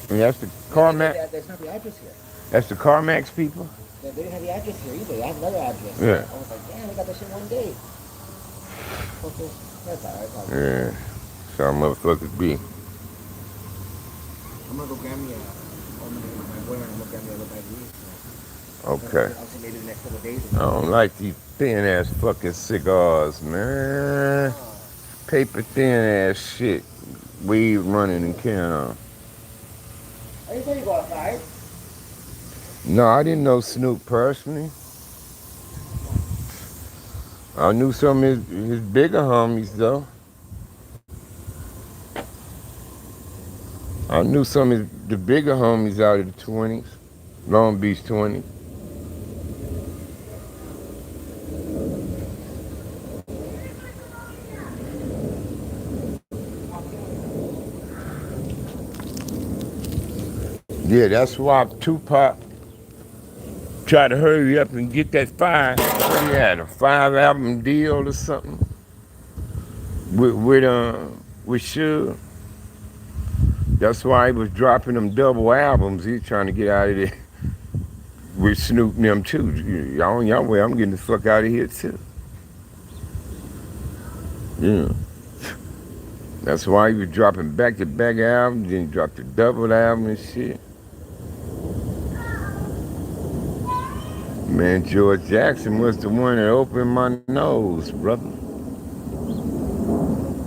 And that's the CarMax. That's not the address here. That's the CarMax people. They didn't have the address here either. They had another address. Yeah. I was like, damn, they got that shit one day. Okay, that's alright. Yeah. So motherfuckers be. I'm gonna go grab me my boyfriend. I'm gonna grab me a little bag of weed. Okay. I'll see maybe the next couple of days. I don't like these thin ass fucking cigars, man. Paper thin ass shit. Weed running and carrying on. I didn't tell you go outside. No, I didn't know Snoop personally. I knew some of his bigger homies though. I knew some of the bigger homies out of the 20s, Long Beach 20s. Yeah, that's why Tupac tried to hurry up and get that he had a 5-album deal or something with Suge. That's why he was dropping them double albums. He was trying to get out of there with Snoop and them too. Y'all on your way, I'm getting the fuck out of here too. Yeah. That's why he was dropping back-to-back albums, then he dropped a double album and shit. Man, George Jackson was the one that opened my nose, brother.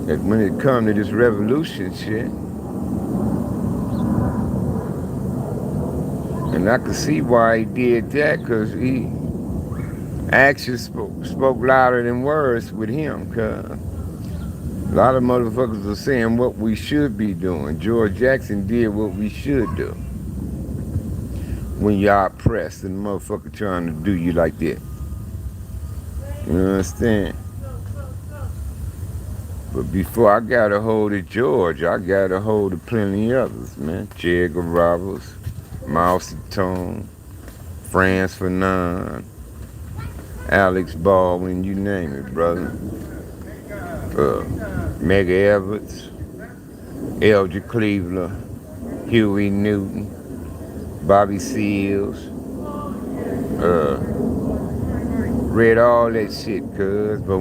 That when it come to this revolution shit. And I could see why he did that, because he actions spoke louder than words with him, because a lot of motherfuckers are saying what we should be doing. George Jackson did what we should do. When y'all oppressed and the motherfucker trying to do you like that. You understand? But before I got a hold of George, I got a hold of plenty others, man. Che Guevara, Mao Zedong, Franz Fanon, Alex Baldwin, you name it, brother. Medgar Evers, Elder Cleveland, Huey Newton, Bobby Seals, read all that shit, cuz, but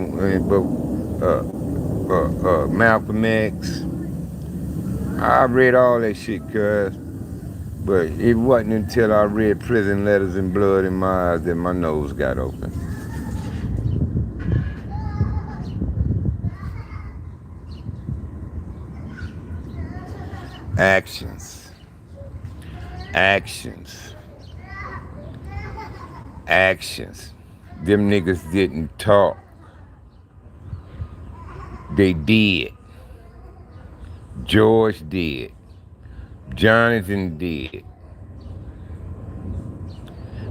Malcolm X, I read all that shit, cuz, but it wasn't until I read Prison Letters and Blood in My Eyes that my nose got open. Actions. Them niggas didn't talk. They did. George did. Jonathan did.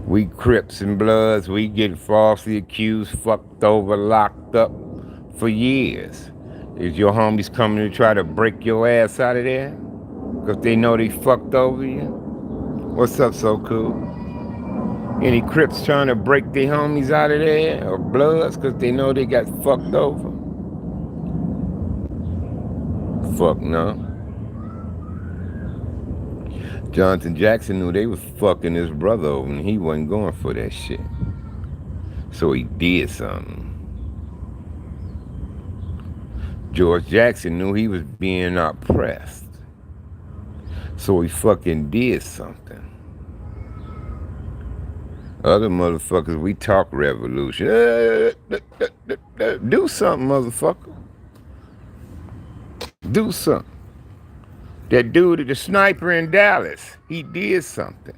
We Crips and Bloods, we get falsely accused, fucked over, locked up for years. Is your homies coming to try to break your ass out of there? Because they know they fucked over you? What's up, So Cool? Any Crips trying to break their homies out of there or Bloods because they know they got fucked over? Fuck no. Jonathan Jackson knew they was fucking his brother over and he wasn't going for that shit. So he did something. George Jackson knew he was being oppressed. So he fucking did something. Other motherfuckers, we talk revolution. Do something, motherfucker. Do something. That dude, the sniper in Dallas, he did something.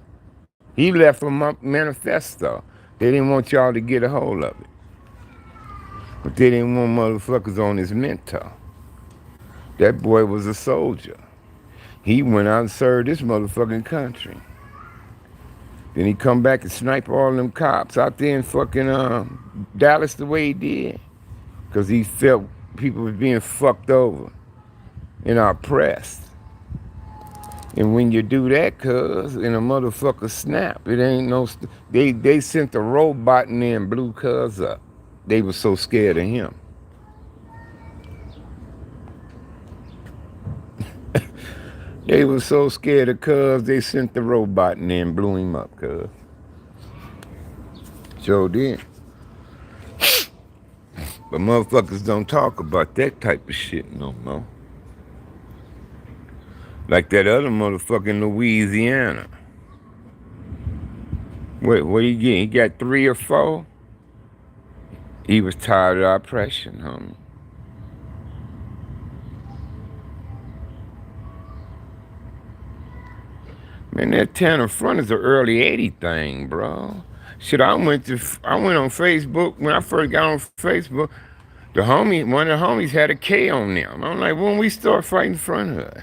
He left a manifesto. They didn't want y'all to get a hold of it. But they didn't want motherfuckers on his mentor. That boy was a soldier. He went out and served this motherfucking country. Then he come back and snipe all them cops out there in fucking Dallas the way he did. Because he felt people was being fucked over and oppressed. And when you do that, cuz, and a motherfucker snap, it ain't no... They sent a robot in there and blew cuz up. They were so scared of him. They were so scared of cuz, they sent the robot in there and blew him up, cuz. Sure did. But motherfuckers don't talk about that type of shit no more. Like that other motherfucker in Louisiana. What he get? He got 3 or 4? He was tired of oppression, homie. Man, that Tanner Front is an early 80 thing, bro. Shit, I went on Facebook, when I first got on Facebook, one of the homies had a K on them. I'm like, when we start fighting front hood?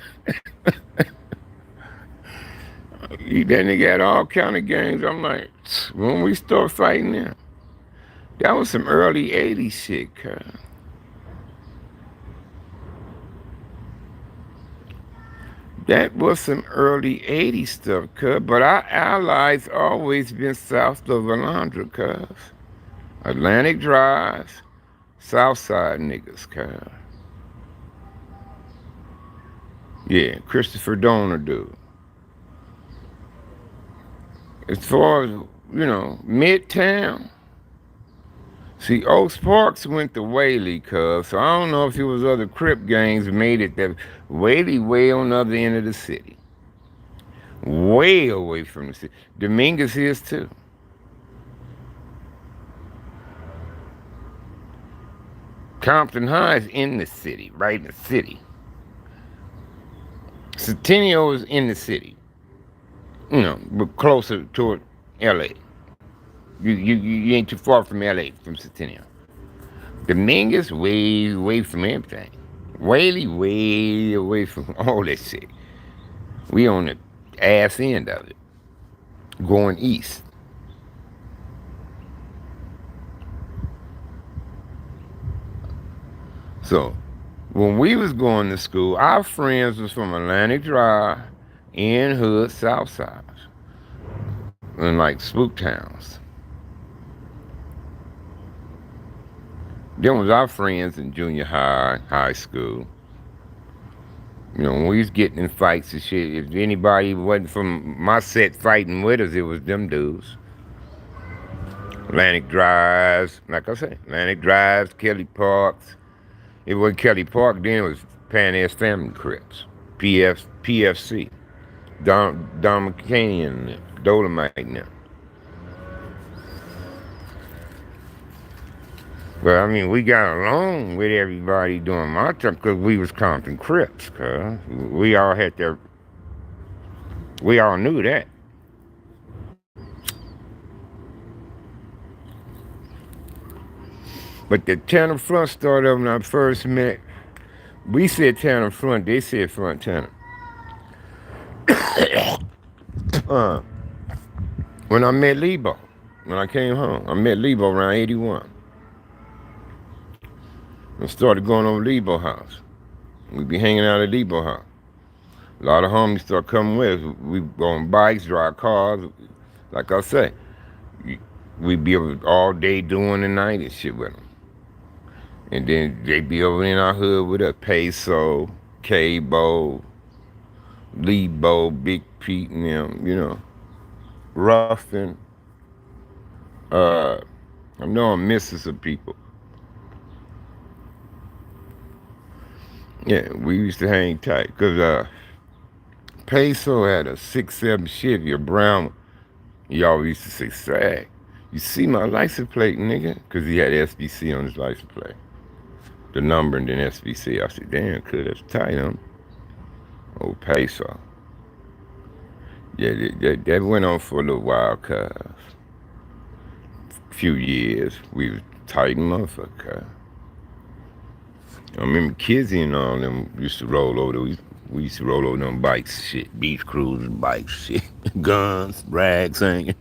Then they got all kind of games. I'm like, when we start fighting them? That was some early 80s shit, cuz. That was some early 80s stuff, cuz. But our allies always been south of Alondra, cuz. Atlantic Drive, Southside niggas, cuz. Yeah, Christopher Donner dude. As far as, Midtown. See, Oaks Parks went to Whaley, cuz, so I don't know if it was other Crip gangs made it that Whaley way on the other end of the city. Way away from the city. Dominguez is too. Compton High is in the city, right in the city. Centennial is in the city. But closer toward LA. You ain't too far from LA, from Centennial. Dominguez, way away from everything. Whaley, way away from all that shit. We on the ass end of it, going east. So, when we was going to school, our friends was from Atlantic Drive, in Hood, Southside, and like spook towns. Them was our friends in junior high, high school. When we was getting in fights and shit, if anybody wasn't from my set fighting with us, it was them dudes. Atlantic Drives, like I said, Atlantic Drives, Kelly Parks. It wasn't Kelly Park then, it was Pan Ass Family Crips, PFC, Don McCain and Dolomite and them. But I mean, we got along with everybody during my time because we was Compton Crips, cuz. We all knew that. But the Tanner Front started when I first met. We said Tanner Front, they said Front Tanner. When I met Lebo, when I came home, I met Lebo around 81. And started going over Lebo house. We'd be hanging out at Lebo house. A lot of homies start coming with us. We go on bikes, drive cars. Like I say, We be over all day doing the night and shit with them. And then they be over in our hood with a Peso, K-Bo, Lebo, Big Pete and them, Ruffin. Uh, I know I'm missing some people. Yeah, we used to hang tight. Because Peso had a 6.7 Chevy, a brown one. He always used to say, "Swag, you see my license plate, nigga?" Because he had SBC on his license plate. The number and then SBC. I said, "Damn, cuz that's tight, huh?" Old Peso. Yeah, that went on for a little while, cuz. Few years. We was tight motherfucker. I remember Kizzy and all them used to roll over. We used to roll over them bikes, shit. Beach cruisers, bikes, shit. Guns, rags hanging.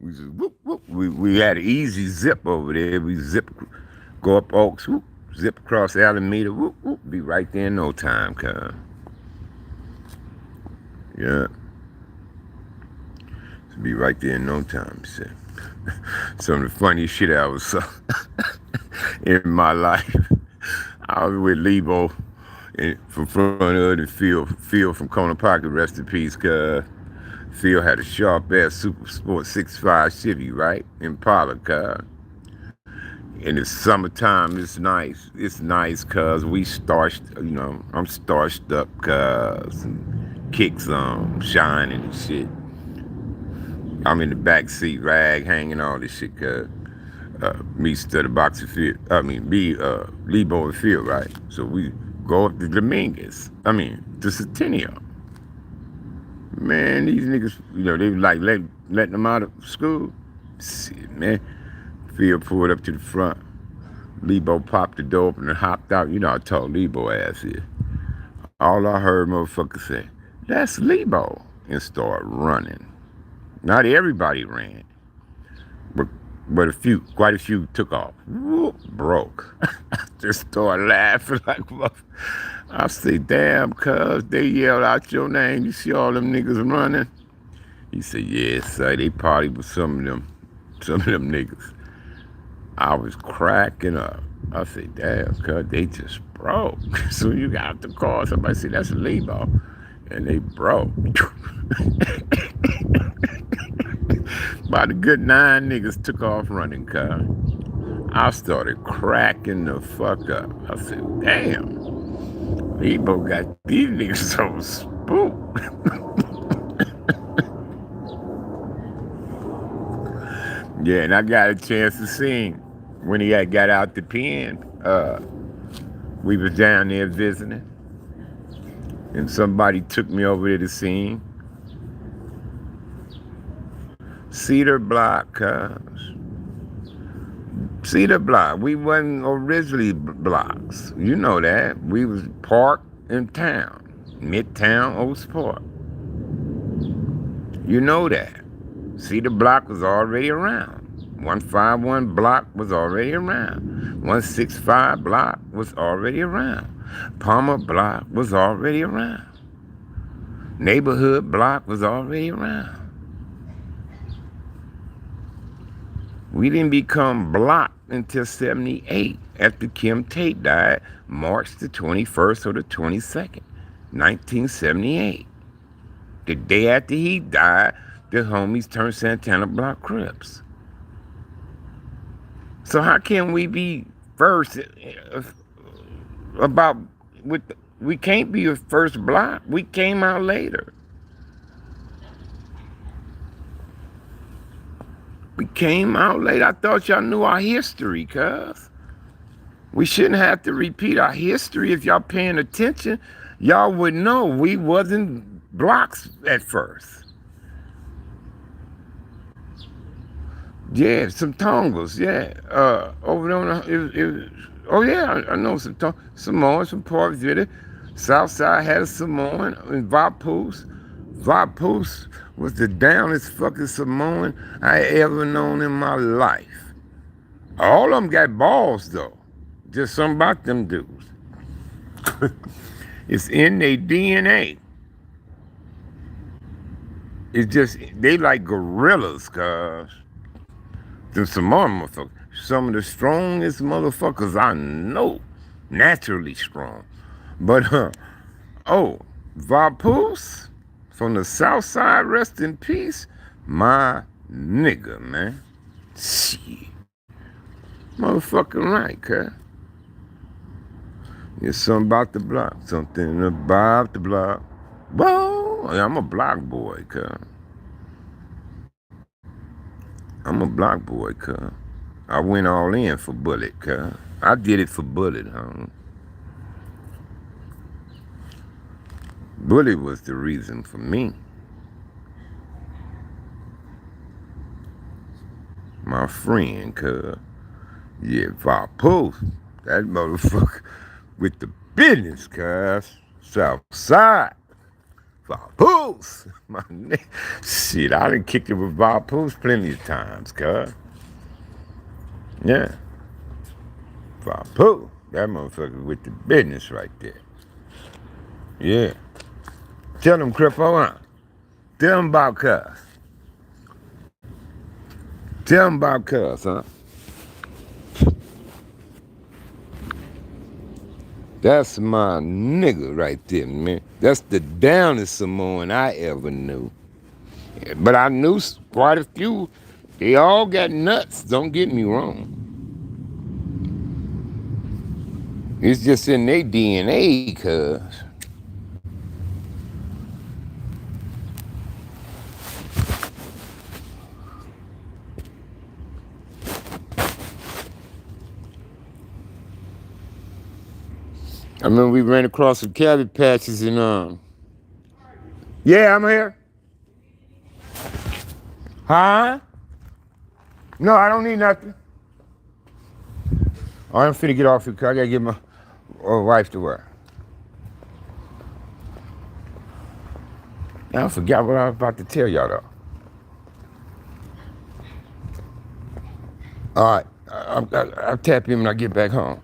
We just whoop, whoop. We had an easy zip over there. We zip, go up Oaks, whoop, zip across Alameda, whoop, whoop. Be right there in no time, cuz. Yeah. Be right there in no time, shit. Some of the funniest shit I was in my life. I was with Lebo from front of the Phil from Corner Pocket, rest in peace, cuz. Phil had a sharp ass Super Sport 6.5 Chevy, right? Impala, cuz. In the summertime, it's nice. It's nice, cuz we starched, I'm starched up, cuz. Kicks on, shining and shit. I'm in the back seat, rag hanging, all this shit, cuz. Me study boxing field. Lebo and Phil, right? So we go up to Dominguez. To Centennial. Man, these niggas, they was like letting them out of school. Shit, man. Phil pulled up to the front. Lebo popped the door open and hopped out. I told Lebo ass here. All I heard motherfuckers say, "That's Lebo," and start running. Not everybody ran. But quite a few took off. Whoop, broke. Just started laughing like, I say, "Damn, cuz they yelled out your name. You see all them niggas running?" He said, "Yeah, sir, they partied with some of them niggas." I was cracking up. I said, "Damn, cuz they just broke." So you got out the car, somebody said, "That's a Lebo." And they broke. About a good 9 niggas took off running, cuz. I started cracking the fuck up. I said, "Damn, Lebo got these niggas so spooked." Yeah, and I got a chance to sing when he had got out the pen. We was down there visiting, and somebody took me over there to sing. Cedar Block, cuz. Cedar Block. We wasn't originally blocks. You know that. We was park in town. Midtown, Oaks Park. You know that. Cedar Block was already around. 151 Block was already around. 165 Block was already around. Palmer Block was already around. Neighborhood Block was already around. We didn't become blocked until 78 after Kim Tate died March the 21st or the 22nd, 1978. The day after he died, the homies turned Santana Block Crips. So how can we be first we can't be a first block. We came out later. We came out late. I thought y'all knew our history, cuz. We shouldn't have to repeat our history. If y'all paying attention, y'all would know we wasn't blocks at first. Yeah, some Tongos, yeah. Over there I know some Samoans from Park City. Southside had a Samoan in Vapoose. Vapoose was the downest fucking Samoan I ever known in my life. All of them got balls though. Just something about them dudes. It's in their DNA. It's just they like gorillas, cuz. Them Samoan motherfuckers. Some of the strongest motherfuckers I know. Naturally strong. But oh, Vapoose from the South Side, rest in peace. My nigga, man. Shit. Motherfucking right, cuz. There's something about the block. Something about the block. Whoa, I'm a block boy, cuz. I'm a block boy, cuz. I went all in for Bullet, cuz. I did it for Bullet, huh? Bullet was the reason for me. My friend, cuz. Yeah, Vapoose. That motherfucker with the business, cuz. South Side. Vapoose. My nigga. Shit, I done kicked it with Vapoose plenty of times, cuz. Yeah. Vapoose. That motherfucker with the business right there. Yeah. Tell them, Crippo, huh? Tell them about cuz. Tell them about cuz, huh? That's my nigga right there, man. That's the downest Samoan I ever knew. But I knew quite a few. They all got nuts, don't get me wrong. It's just in their DNA, cuz. I remember we ran across some cabbage patches and yeah, I'm here. Huh? No, I don't need nothing. I'm finna get off here, cuz I gotta get my wife to work. I forgot what I was about to tell y'all though. All right, I'll tap him when I get back home.